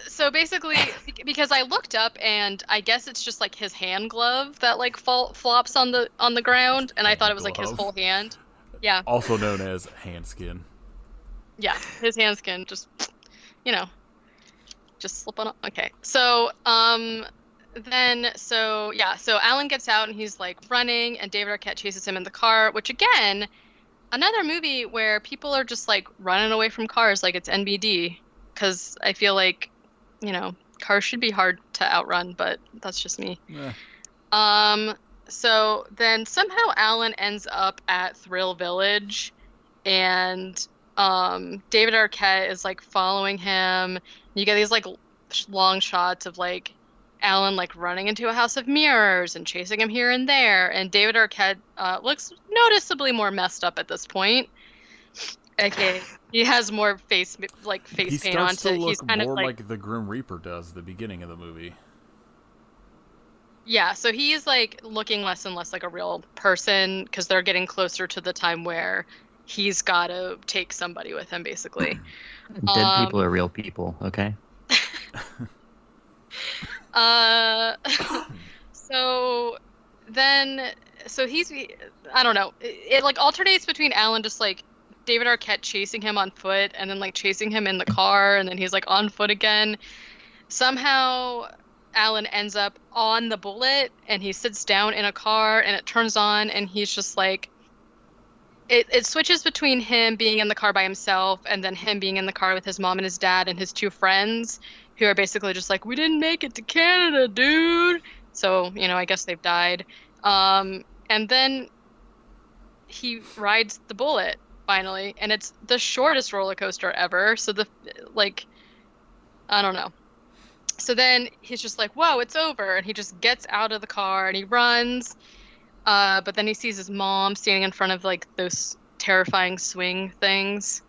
So basically, because I looked up and I guess it's just like his hand glove that like flops on the ground, and I thought it was like his whole hand. Yeah. Also known as hand skin. Yeah, his hand skin just slip on. Okay, so so Alan gets out and he's like running, and David Arquette chases him in the car, which again, another movie where people are just like running away from cars like it's NBD, because I feel like, cars should be hard to outrun, but that's just me. Yeah. So then somehow Alan ends up at Thrill Village, and David Arquette is like following him. You get these like long shots of like Alan like running into a house of mirrors and chasing him here and there. And David Arquette looks noticeably more messed up at this point. Okay, he has more face He paint starts to onto. look He's kind more of like the Grim Reaper does at the beginning of the movie. yeah. So he's like looking less and less like a real person because they're getting closer to the time where he's got to take somebody with him, basically. Dead people are real people, okay? So then, so he's, I don't know. It like alternates between Alan just like David Arquette chasing him on foot and then like chasing him in the car and then he's like on foot again. Somehow Alan ends up on the bullet and he sits down in a car and it turns on and he's just like, it switches between him being in the car by himself and then him being in the car with his mom and his dad and his two friends who are basically just like, we didn't make it to Canada, dude. So, you know, I guess they've died. And then he rides the bullet finally, and it's the shortest roller coaster ever. So I don't know. So then he's just like, whoa, it's over. And he just gets out of the car and he runs. But then he sees his mom standing in front of like those terrifying swing things.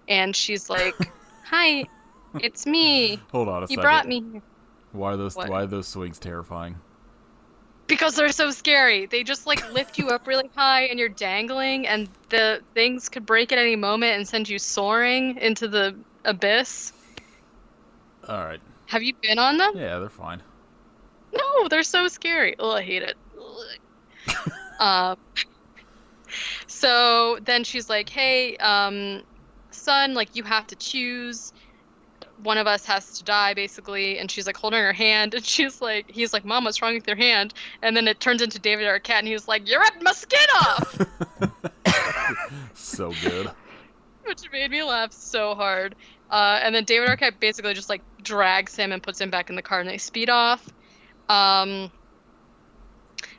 And she's like, hi, it's me. Hold on a second. You brought me here. Why are those swings terrifying? Because they're so scary. They just like lift you up really high and you're dangling and the things could break at any moment and send you soaring into the abyss. All right. Have you been on them? Yeah, they're fine. No, they're so scary. Oh, I hate it. So then she's like, hey, son, like you have to choose. One of us has to die, basically. And she's like holding her hand, and he's like, Mom, what's wrong with your hand? And then it turns into David Arquette, and he's like, you ripped my skin off! So good. Which made me laugh so hard. And then David Arquette basically just like drags him and puts him back in the car, and they speed off. Then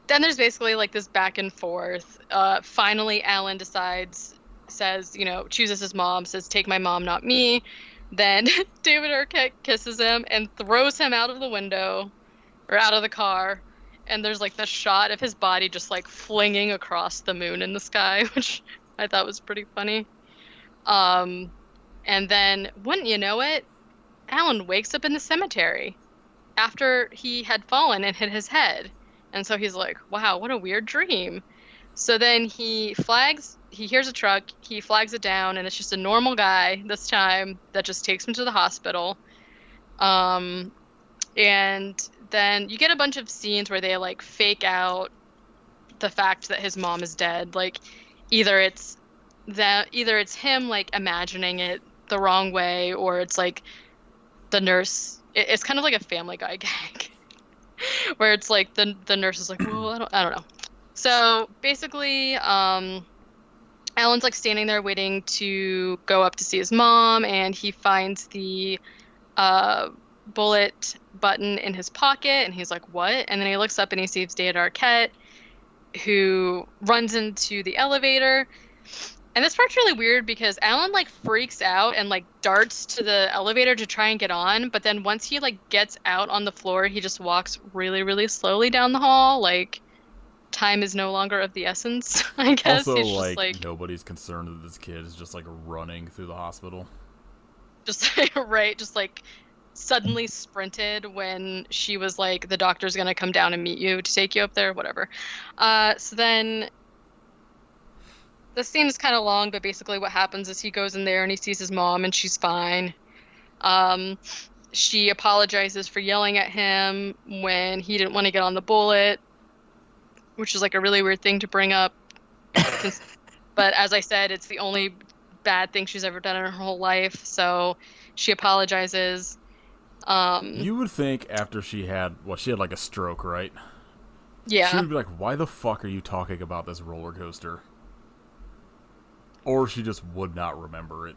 there's basically like this back and forth. Finally, Alan says, you know, chooses his mom, says, take my mom, not me. Then David Arquette kisses him and throws him out of the window or out of the car. And there's like this shot of his body just like flinging across the moon in the sky, which I thought was pretty funny. And then, wouldn't you know it, Alan wakes up in the cemetery after he had fallen and hit his head. And so he's like, wow, what a weird dream. So then he hears a truck, he flags it down, and it's just a normal guy this time that just takes him to the hospital. And then you get a bunch of scenes where they like fake out the fact that his mom is dead. Like either it's him like imagining it the wrong way, or it's like the nurse. It's kind of like a Family Guy gag, where it's like the nurse is like, well, I don't know. So basically, Alan's like standing there waiting to go up to see his mom, and he finds the bullet button in his pocket, and he's like, what? And then he looks up and he sees David Arquette, who runs into the elevator. And this part's really weird because Alan like freaks out and like darts to the elevator to try and get on, but then once he like gets out on the floor, he just walks really, really slowly down the hall, like time is no longer of the essence, I guess. Also, he's just, like nobody's concerned that this kid is just like running through the hospital. Just right, just like suddenly sprinted when she was like, the doctor's gonna come down and meet you to take you up there, whatever. So then the scene is kind of long, but basically what happens is he goes in there and he sees his mom and she's fine. She apologizes for yelling at him when he didn't want to get on the bullet, which is like a really weird thing to bring up. But as I said, it's the only bad thing she's ever done in her whole life. So she apologizes. You would think after she had like a stroke, right? Yeah. She would be like, why the fuck are you talking about this roller coaster? Or she just would not remember it.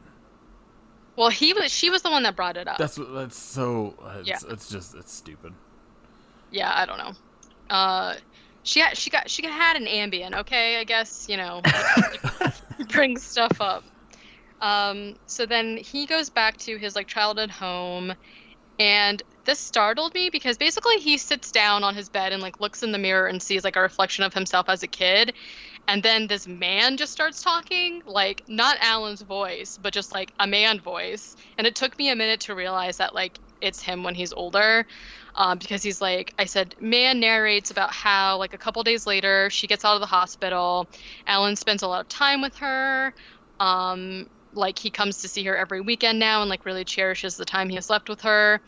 Well, she was the one that brought it up. It's stupid. Yeah, I don't know. She had an Ambien, okay? I guess, you know, bring stuff up. So then he goes back to his like childhood home, and this startled me because basically he sits down on his bed and like looks in the mirror and sees like a reflection of himself as a kid. And then this man just starts talking, like not Alan's voice, but just like a man voice. And it took me a minute to realize that like it's him when he's older. Because he's like, I said, man narrates about how like a couple days later she gets out of the hospital. Alan spends a lot of time with her. Like he comes to see her every weekend now and like really cherishes the time he has left with her.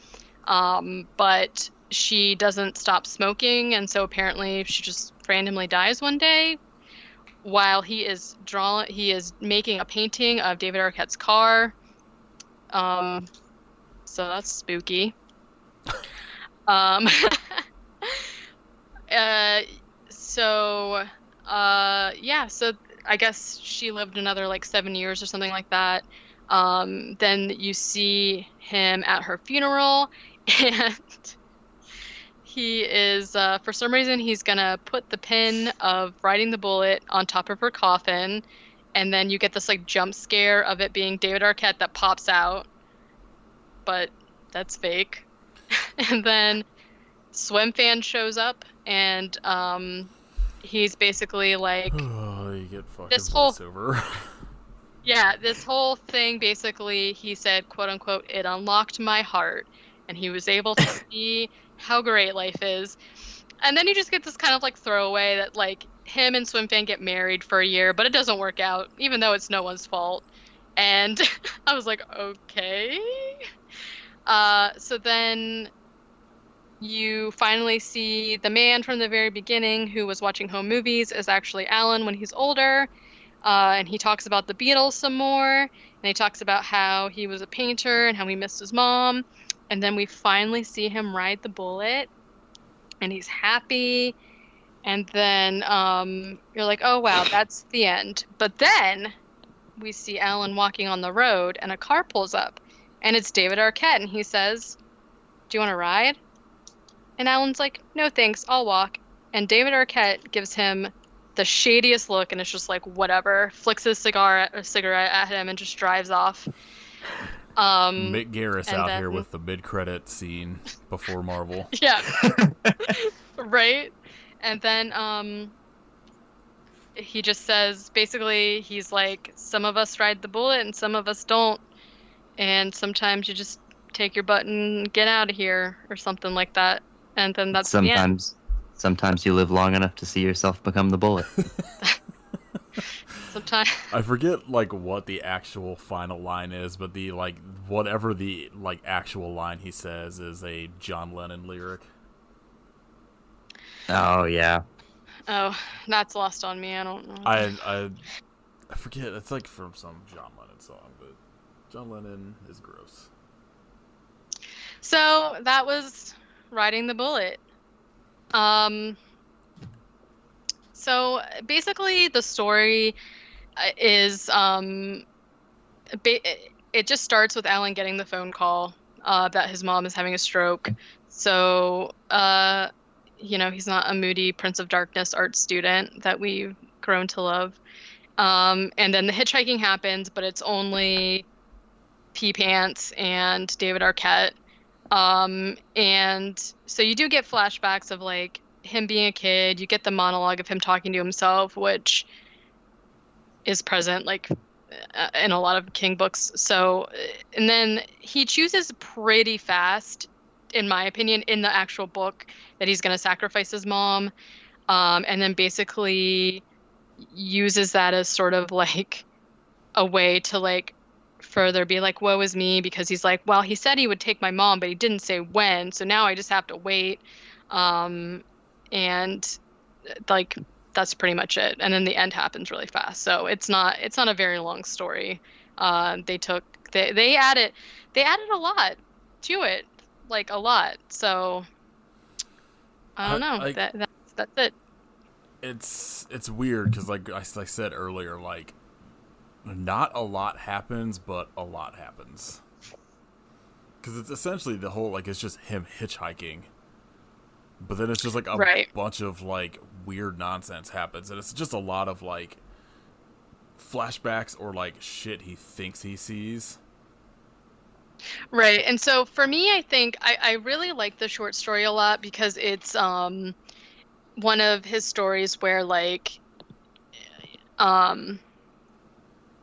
But she doesn't stop smoking, and so apparently she just randomly dies one day while he is making a painting of David Arquette's car. So that's spooky. So I guess she lived another like 7 years or something like that. Then you see him at her funeral, and he is, for some reason, he's gonna put the pin of riding the bullet on top of her coffin, and then you get this like jump scare of it being David Arquette that pops out, but that's fake. And then Swim Fan shows up, and he's basically like, oh, you get fucking this whole voiceover. Yeah, this whole thing basically, he said, quote unquote, it unlocked my heart, and he was able to see how great life is. And then you just get this kind of like throwaway that like him and Swim Fan get married for a year, but it doesn't work out, even though it's no one's fault. And I was like, okay. So then you finally see the man from the very beginning who was watching home movies is actually Alan when he's older. And he talks about the Beatles some more. And he talks about how he was a painter and how he missed his mom. And then we finally see him ride the bullet. And he's happy. And then you're like, oh, wow, that's the end. But then we see Alan walking on the road and a car pulls up. And it's David Arquette. And he says, do you want to ride? And Alan's like, no, thanks, I'll walk. And David Arquette gives him the shadiest look, and it's just like, whatever. Flicks his cigarette at him and just drives off. Mick Garris out then, here with the mid-credit scene before Marvel. Yeah. Right? And then he just says, basically, he's like, some of us ride the bullet and some of us don't. And sometimes you just take your butt and get out of here or something like that. And then that's the end. Sometimes you live long enough to see yourself become the bullet. Sometimes. I forget like what the actual final line is, but the like whatever the like actual line he says is a John Lennon lyric. Oh yeah. Oh, that's lost on me. I don't know. I forget. It's like from some John Lennon song, but John Lennon is gross. So that was Riding the Bullet. So basically the story is it just starts with Alan getting the phone call that his mom is having a stroke. So he's not a moody Prince of Darkness art student that we've grown to love. And then the hitchhiking happens, but it's only Pee Pants and David Arquette. And so you do get flashbacks of like him being a kid. You get the monologue of him talking to himself, which is present like in a lot of King books. So, and then he chooses pretty fast, in my opinion, in the actual book that he's going to sacrifice his mom. And then basically uses that as sort of like a way to like further be like, woe is me, because he's like, well, he said he would take my mom, but he didn't say when, so now I just have to wait. And like that's pretty much it. And then the end happens really fast, so it's not a very long story. They added a lot to it, like a lot. So I don't know. That's it. It's weird because like I said earlier, like not a lot happens, but a lot happens. Because it's essentially the whole, like, it's just him hitchhiking. But then it's just, like, a bunch of, like, weird nonsense happens. And it's just a lot of, like, flashbacks or, like, shit he thinks he sees. Right. And so for me, I think I really like the short story a lot because it's one of his stories where like um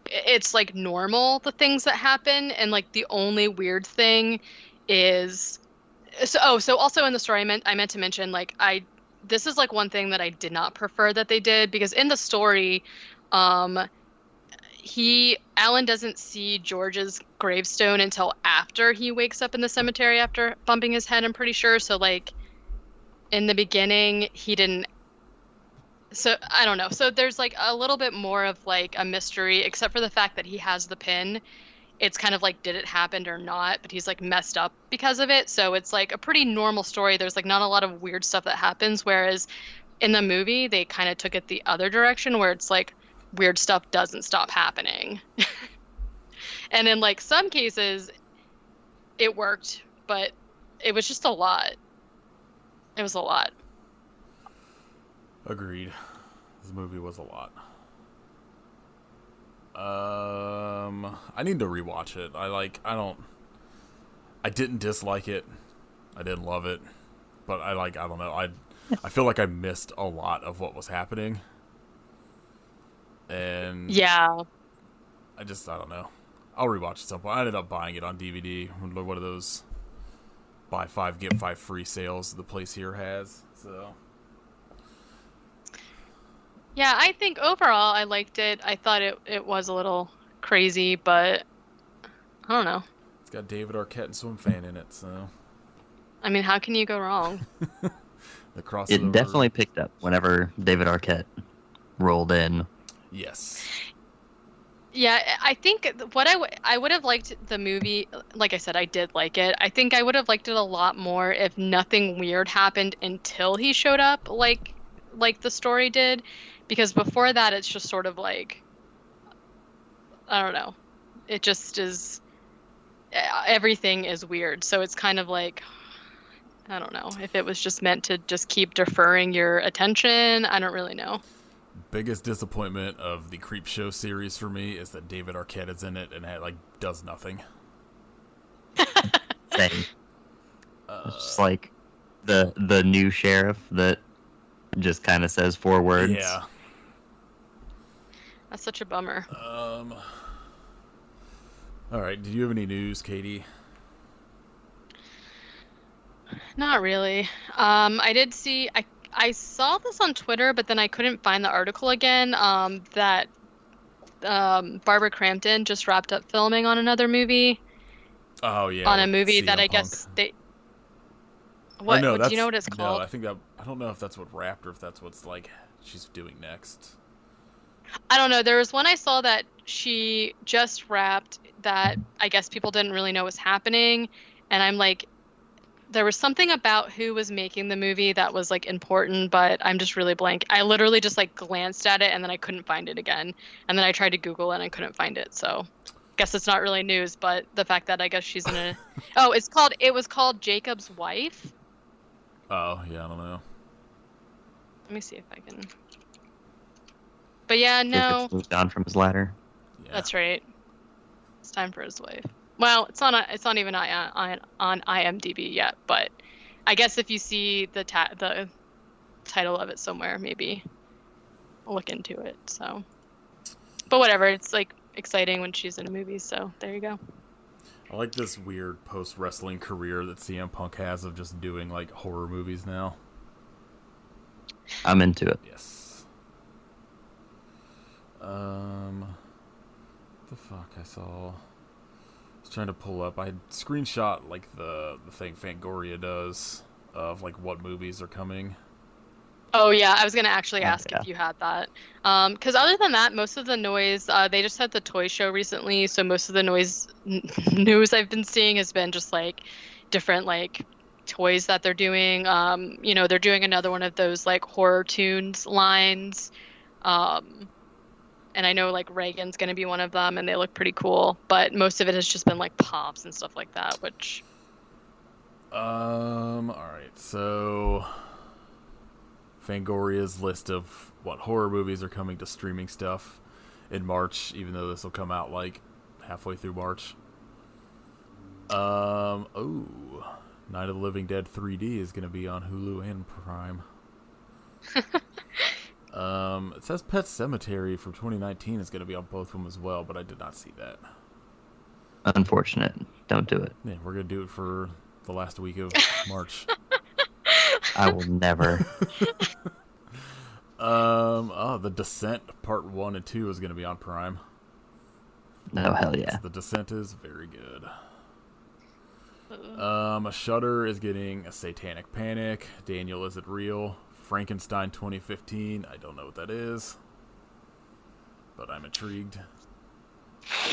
it's like normal the things that happen and like the only weird thing is so also in the story I meant to mention like I this is like one thing that I did not prefer that they did because in the story um Alan doesn't see George's gravestone until after he wakes up in the cemetery after bumping his head, I'm pretty sure. So like in the beginning he didn't so I don't know. So there's like a little bit more of like a mystery except for the fact that he has the pin. It's kind of like did it happen or not, but he's like messed up because of it. So it's like a pretty normal story. There's like not a lot of weird stuff that happens whereas in the movie they kind of took it the other direction where it's like weird stuff doesn't stop happening. And in like some cases it worked, but it was just a lot. It was a lot. Agreed. This movie was a lot. I need to rewatch it. I didn't dislike it. I didn't love it. But I don't know. I feel like I missed a lot of what was happening. And Yeah. I don't know. I'll rewatch it some point. I ended up buying it on DVD. One of those buy 5 get 5 free sales the place here has. So Yeah, I think overall I liked it. I thought it was a little crazy, but I don't know. it's got David Arquette and Swim Fan in it, so I mean, how can you go wrong? the crossover. It definitely picked up whenever David Arquette rolled in. Yes. Yeah, I think I would have liked the movie. Like I said, I did like it. I think I would have liked it a lot more if nothing weird happened until he showed up, like the story did, because before that, it's just sort of like I don't know. It just is. Everything is weird, so it's kind of like I don't know if it was just meant to just keep deferring your attention. I don't really know. Biggest disappointment of the Creep Show series for me is that David Arquette is in it and does nothing. Same. It's just like the new sheriff that just kind of says 4 words. Yeah. That's such a bummer. All right. Did you have any news, Katie? Not really. I did see I saw this on Twitter, but then I couldn't find the article again. That Barbara Crampton just wrapped up filming on another movie. Oh yeah. On a movie CM that I Punk. guess they. What? No, Do you know what it's called? No, I don't know if that's what wrapped or if that's what's like she's doing next. I don't know. There was one I saw that she just wrapped that I guess people didn't really know was happening, and I'm like, there was something about who was making the movie that was like important, but I'm just really blank. I literally just like glanced at it and then I couldn't find it again, and then I tried to Google it and I couldn't find it. So, guess it's not really news, but the fact that I guess she's in a it was called Jacob's Wife. Oh yeah, I don't know. Let me see if I can. But yeah, no. Jacob's moved on from his ladder. Yeah. That's right. It's time for his wife. Well, it's not even on IMDb yet, but I guess if you see the title of it somewhere, maybe look into it. So, but whatever, it's like exciting when she's in a movie. So there you go. I like this weird post-wrestling career that CM Punk has of just doing like horror movies now. I'm into it. Yes. The fuck I saw. I was trying to pull up. I had screenshot like the thing Fangoria does of like what movies are coming. Oh yeah, I was gonna actually ask yeah. if you had that. Because other than that, most of the noise, they just had the toy show recently, so most of the news I've been seeing has been just like different like toys that they're doing. They're doing another one of those like horror tunes lines. And I know like Reagan's gonna be one of them, and they look pretty cool. But most of it has just been like pops and stuff like that, which. All right, so Fangoria's list of what horror movies are coming to streaming stuff in March, even though this will come out like halfway through March. Night of the Living Dead 3D is going to be on Hulu and Prime. It says Pet Sematary from 2019 is going to be on both of them as well, but I did not see that. Unfortunate. Don't do it. Yeah, we're going to do it for the last week of March. I will never. The Descent Part 1 and 2 is going to be on Prime. No, hell yeah. The Descent is very good. Shudder is getting a Satanic Panic. Daniel, Is It Real? Frankenstein 2015. I don't know what that is, but I'm intrigued.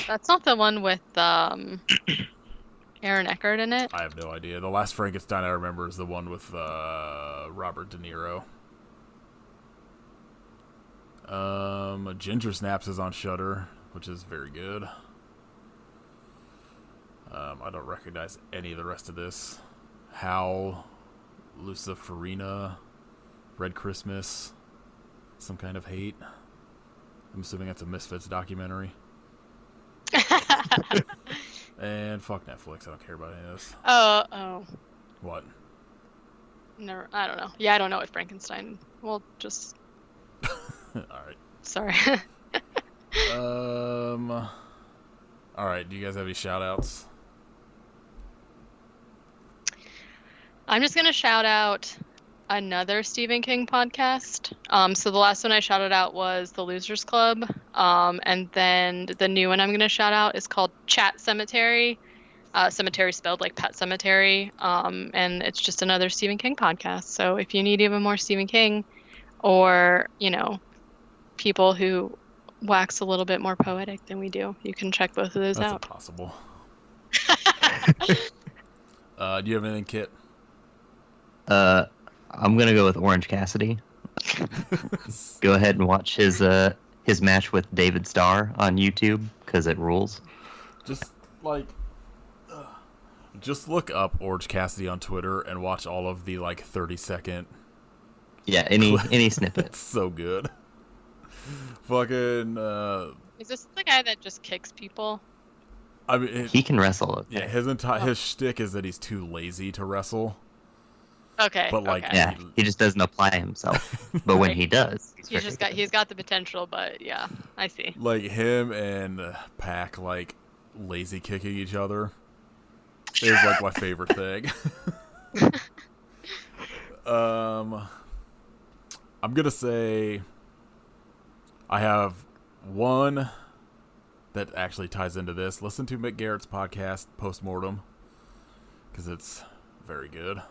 That's not the one with Aaron Eckhart in it? I have no idea. The last Frankenstein I remember is the one with Robert De Niro. Ginger Snaps is on Shudder, which is very good. I don't recognize any of the rest of this. Howl, Luciferina, Red Christmas, Some Kind of Hate. I'm assuming that's a Misfits documentary. And fuck Netflix. I don't care about any of this. Oh. What? Never. I don't know. Yeah, I don't know what Frankenstein. Well, just. All right. Sorry. All right. Do you guys have any shout outs? I'm just going to shout out another Stephen King podcast. So the last one I shouted out was The Losers Club. And then the new one I'm going to shout out is called Chat Cemetery. Cemetery spelled like Pet Cemetery. And it's just another Stephen King podcast. So if you need even more Stephen King or, people who wax a little bit more poetic than we do, you can check both of those out. That's impossible. Do you have anything, Kit? I'm gonna go with Orange Cassidy. Go ahead and watch his match with David Starr on YouTube because it rules. Just look up Orange Cassidy on Twitter and watch all of the 30-second. Yeah, any snippet. It's so good. Fucking. Is this the guy that just kicks people? I mean, he can wrestle. Okay. Yeah, his shtick is that he's too lazy to wrestle. Okay. But yeah, he just doesn't apply himself. But when he does, he's got the potential. But yeah, I see. Like him and Pac lazy kicking each other is my favorite thing. I'm gonna say I have one that actually ties into this. Listen to Mick Garrett's podcast Postmortem because it's very good.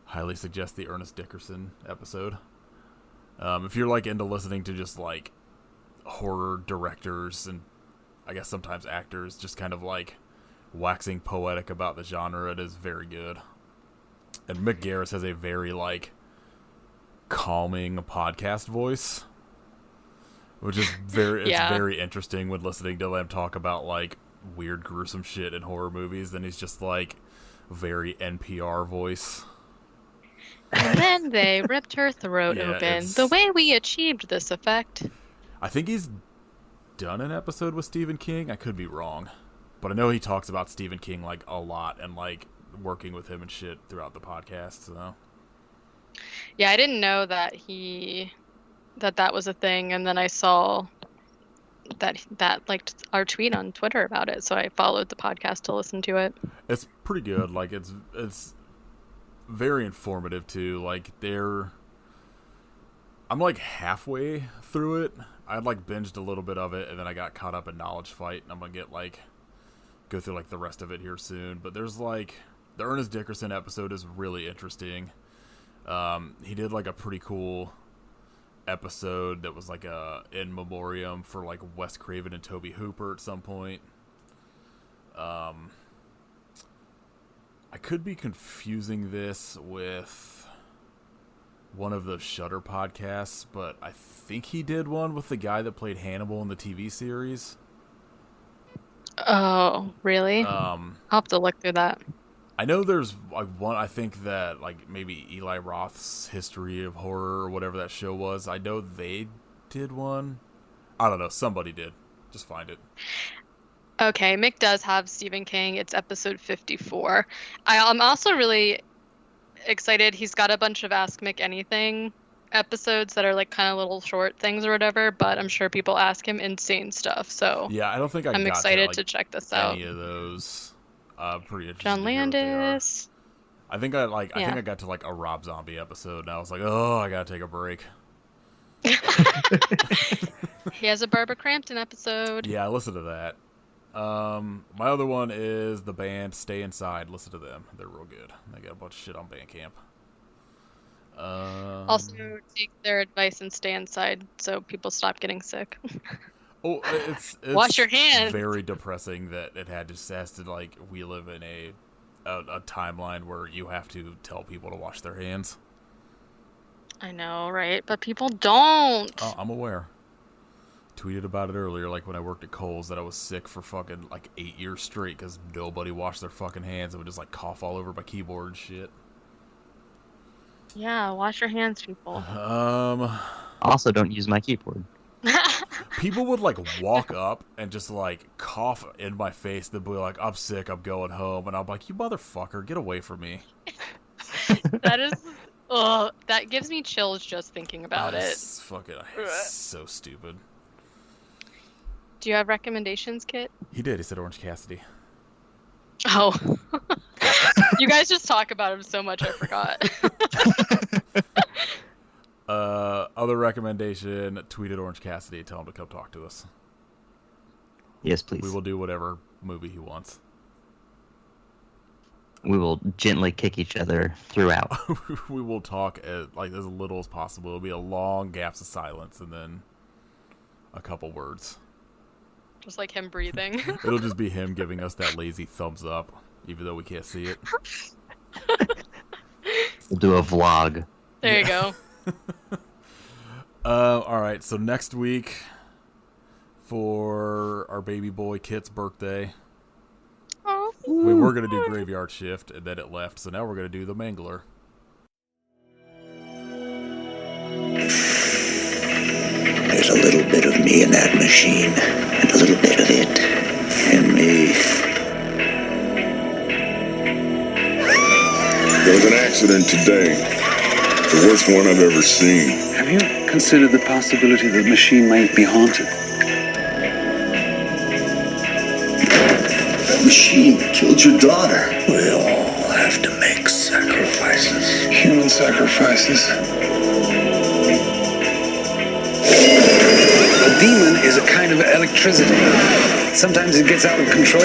Highly suggest the Ernest Dickerson episode. If you're into listening to just horror directors and I guess sometimes actors just kind of waxing poetic about the genre, it is very good. And Mick Garris has a very calming podcast voice, which is very very interesting when listening to them talk about weird gruesome shit in horror movies. Then he's just very NPR voice. And then they ripped her throat open. The way we achieved this effect. I think he's done an episode with Stephen King. I could be wrong. But I know he talks about Stephen King a lot and working with him and shit throughout the podcast. So. Yeah, I didn't know that that was a thing, and then I saw that our tweet on Twitter about it, so I followed the podcast to listen to it. It's pretty good. It's very informative too. I'm halfway through it. I'd binged a little bit of it and then I got caught up in Knowledge Fight, and I'm gonna get go through the rest of it here soon. But there's the Ernest Dickerson episode is really interesting. He did a pretty cool episode that was a in memoriam for Wes Craven and Toby Hooper at some point. I could be confusing this with one of the Shudder podcasts, but I think he did one with the guy that played Hannibal in the TV series. Oh, really? I'll have to look through that. I know there's one, I think that maybe Eli Roth's History of Horror or whatever that show was. I know they did one. I don't know. Somebody did. Just find it. Okay, Mick does have Stephen King. It's episode 54. I'm also really excited. He's got a bunch of Ask Mick Anything episodes that are like kind of little short things or whatever, but I'm sure people ask him insane stuff. So Yeah, I don't think I'm got excited to, to check this out. any of those. Pretty interested John to hear what they are. Landis. I think I think Yeah. I got to like a Rob Zombie episode, and I was like, oh, I gotta take a break. He has a Barbara Crampton episode. Yeah, I listened to that. My other one is the band Stay Inside. Listen to them; they're real good. They got a bunch of shit on Bandcamp. Also, take their advice and stay inside so people stop getting sick. Oh, it's Wash your hands. Very depressing that it has to like we live in a timeline where you have to tell people to wash their hands. I know, right? But people don't. Oh, I'm aware. Tweeted about it earlier, like when I worked at Kohl's, that I was sick for fucking like 8 years straight because nobody washed their fucking hands and would just like cough all over my keyboard and shit. Yeah, wash your hands, people. Also, don't use my keyboard. People would like walk up and just like cough in my face. They'd be like, "I'm sick. I'm going home," and I'm like, "You motherfucker, get away from me!" That is, that gives me chills just thinking about it. It's fucking so stupid. Do you have recommendations, Kit? He did. He said Orange Cassidy. Oh, you guys just talk about him so much, I forgot. Other recommendation: tweet at Orange Cassidy. Tell him to come talk to us. Yes, please. We will do whatever movie he wants. We will gently kick each other throughout. We will talk as little as possible. It'll be a long gaps of silence and then a couple words. Just like him breathing. It'll just be him giving us that lazy thumbs up, even though we can't see it. We'll do a vlog. There you go. Alright, so next week for our baby boy Kit's birthday, Oh. we were going to do Graveyard Shift, and then it left, so now we're going to do The Mangler. There's a little bit of me in that machine, and a little bit of it in me. There was an accident today. The worst one I've ever seen. Have you considered the possibility that the machine might be haunted? That machine killed your daughter. We all have to make sacrifices. Human sacrifices. A demon is a kind of electricity. Sometimes it gets out of control.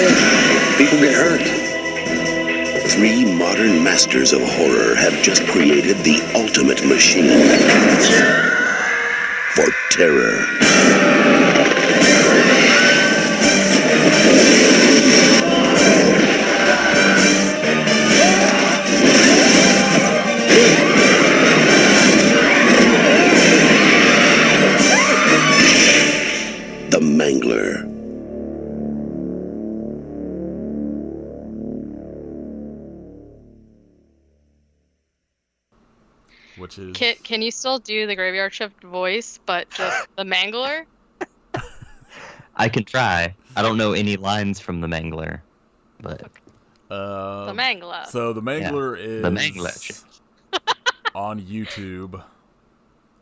People get hurt. 3 modern masters of horror have just created the ultimate machine for terror. The Mangler. Which is... Kit, can you still do the Graveyard Shift voice, but just the Mangler? I can try. I don't know any lines from The Mangler, but The Mangler. So The Mangler is The Mangler. on YouTube.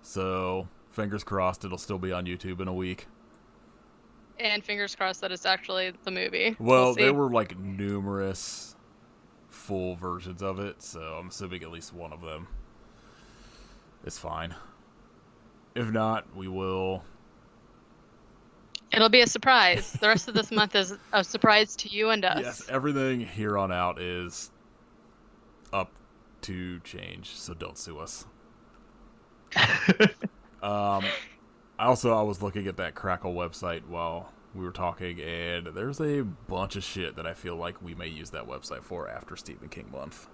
So fingers crossed it'll still be on YouTube in a week. And fingers crossed that it's actually the movie. Well, We'll see. there were like numerous full versions of it, so I'm assuming at least one of them is fine. If not, we will... It'll be a surprise. The rest of this month is a surprise to you and us. Yes, everything here on out is up to change, so don't sue us. I was looking at that Crackle website while we were talking, and there's a bunch of shit that I feel like we may use that website for after Stephen King month.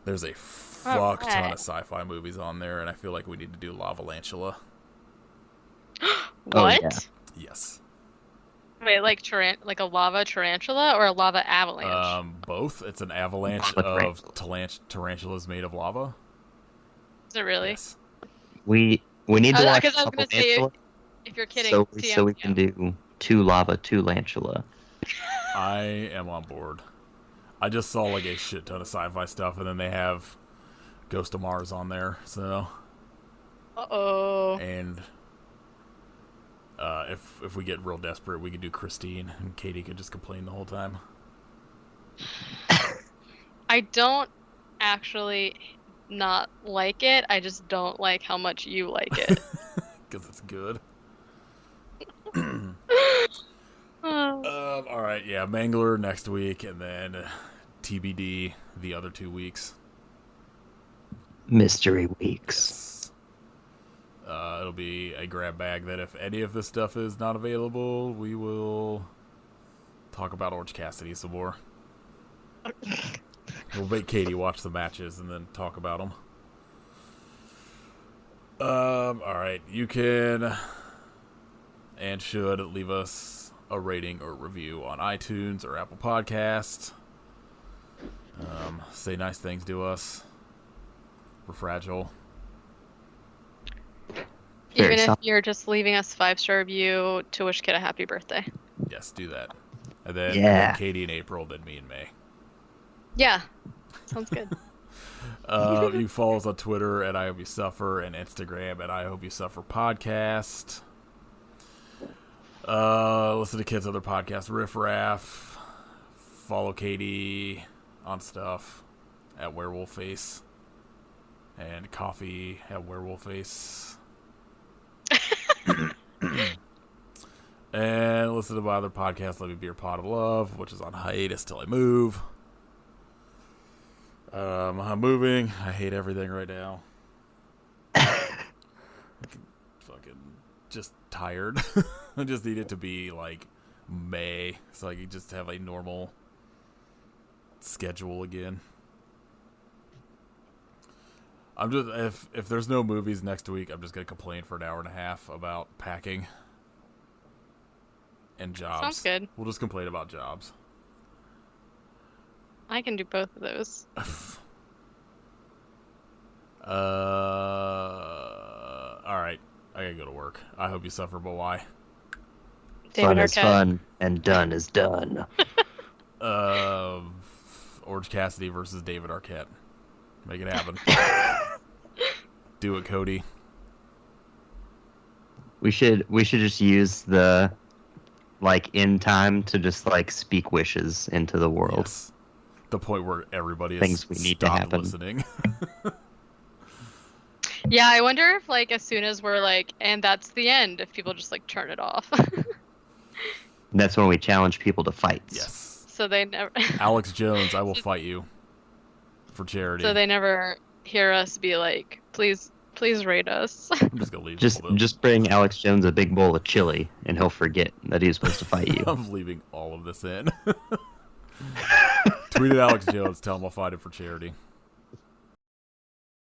There's a fuck ton of sci-fi movies on there, and I feel like we need to do Lavalantula. What? Oh, yeah. Yes. Wait, like like a lava tarantula or a lava avalanche? Both. It's an avalanche Lava of tarantulas made of lava. Is it really? Yes. We need to watch Because I was Couple gonna say, Lantula if you're kidding, so we can do 2 lava, 2 lantula. I am on board. I just saw like a shit ton of sci-fi stuff, and then they have Ghost of Mars on there. So, and if we get real desperate, we could do Christine, and Katie could just complain the whole time. I don't actually not like it. I just don't like how much you like it. Because it's good. All right, yeah, Mangler next week, and then TBD the other 2 weeks. Mystery weeks. It'll be a grab bag that if any of this stuff is not available, we will talk about Orange Cassidy some more. We'll make Katie watch the matches and then talk about them. All right, you can and should leave us a rating or review on iTunes or Apple Podcasts. Say nice things to us. We're fragile. Even if you're just leaving us 5-star review to wish Kid a happy birthday. Yes, do that. And then Katie in April, then me in May. Yeah, sounds good. You can follow us on Twitter at I Hope You Suffer and Instagram at I Hope You Suffer Podcast. Listen to Kids' other podcasts, Riff Raff. Follow Katie on stuff at Werewolf Face. And Coffee at Werewolf Face. And listen to my other podcast, Let Me Be Your Pot of Love, which is on hiatus till I move. I'm moving. I hate everything right now. Fucking just tired. I just need it to be like May so I can just have a normal schedule again. I'm just if there's no movies next week, I'm just gonna complain for an hour and a half about packing and jobs. Sounds good. We'll just complain about jobs. I can do both of those. All right. I gotta go to work. I hope you suffer, but why? David Fun is Arquette. fun, and done is done. Orange Cassidy versus David Arquette. Make it happen. Do it, Cody. We should just use the in time to just speak wishes into the world. Yes. The point where everybody has Things we need to stopped happen. listening. Yeah, I wonder if as soon as we're and that's the end, if people just turn it off. That's when we challenge people to fights. Yes. So they never. Alex Jones, I will fight you for charity. So they never hear us be please rate us. I'm just gonna leave. Just bring Alex Jones a big bowl of chili, and he'll forget that he was supposed to fight you. I'm leaving all of this in. Tweet at Alex Jones. Tell him I'll fight him for charity.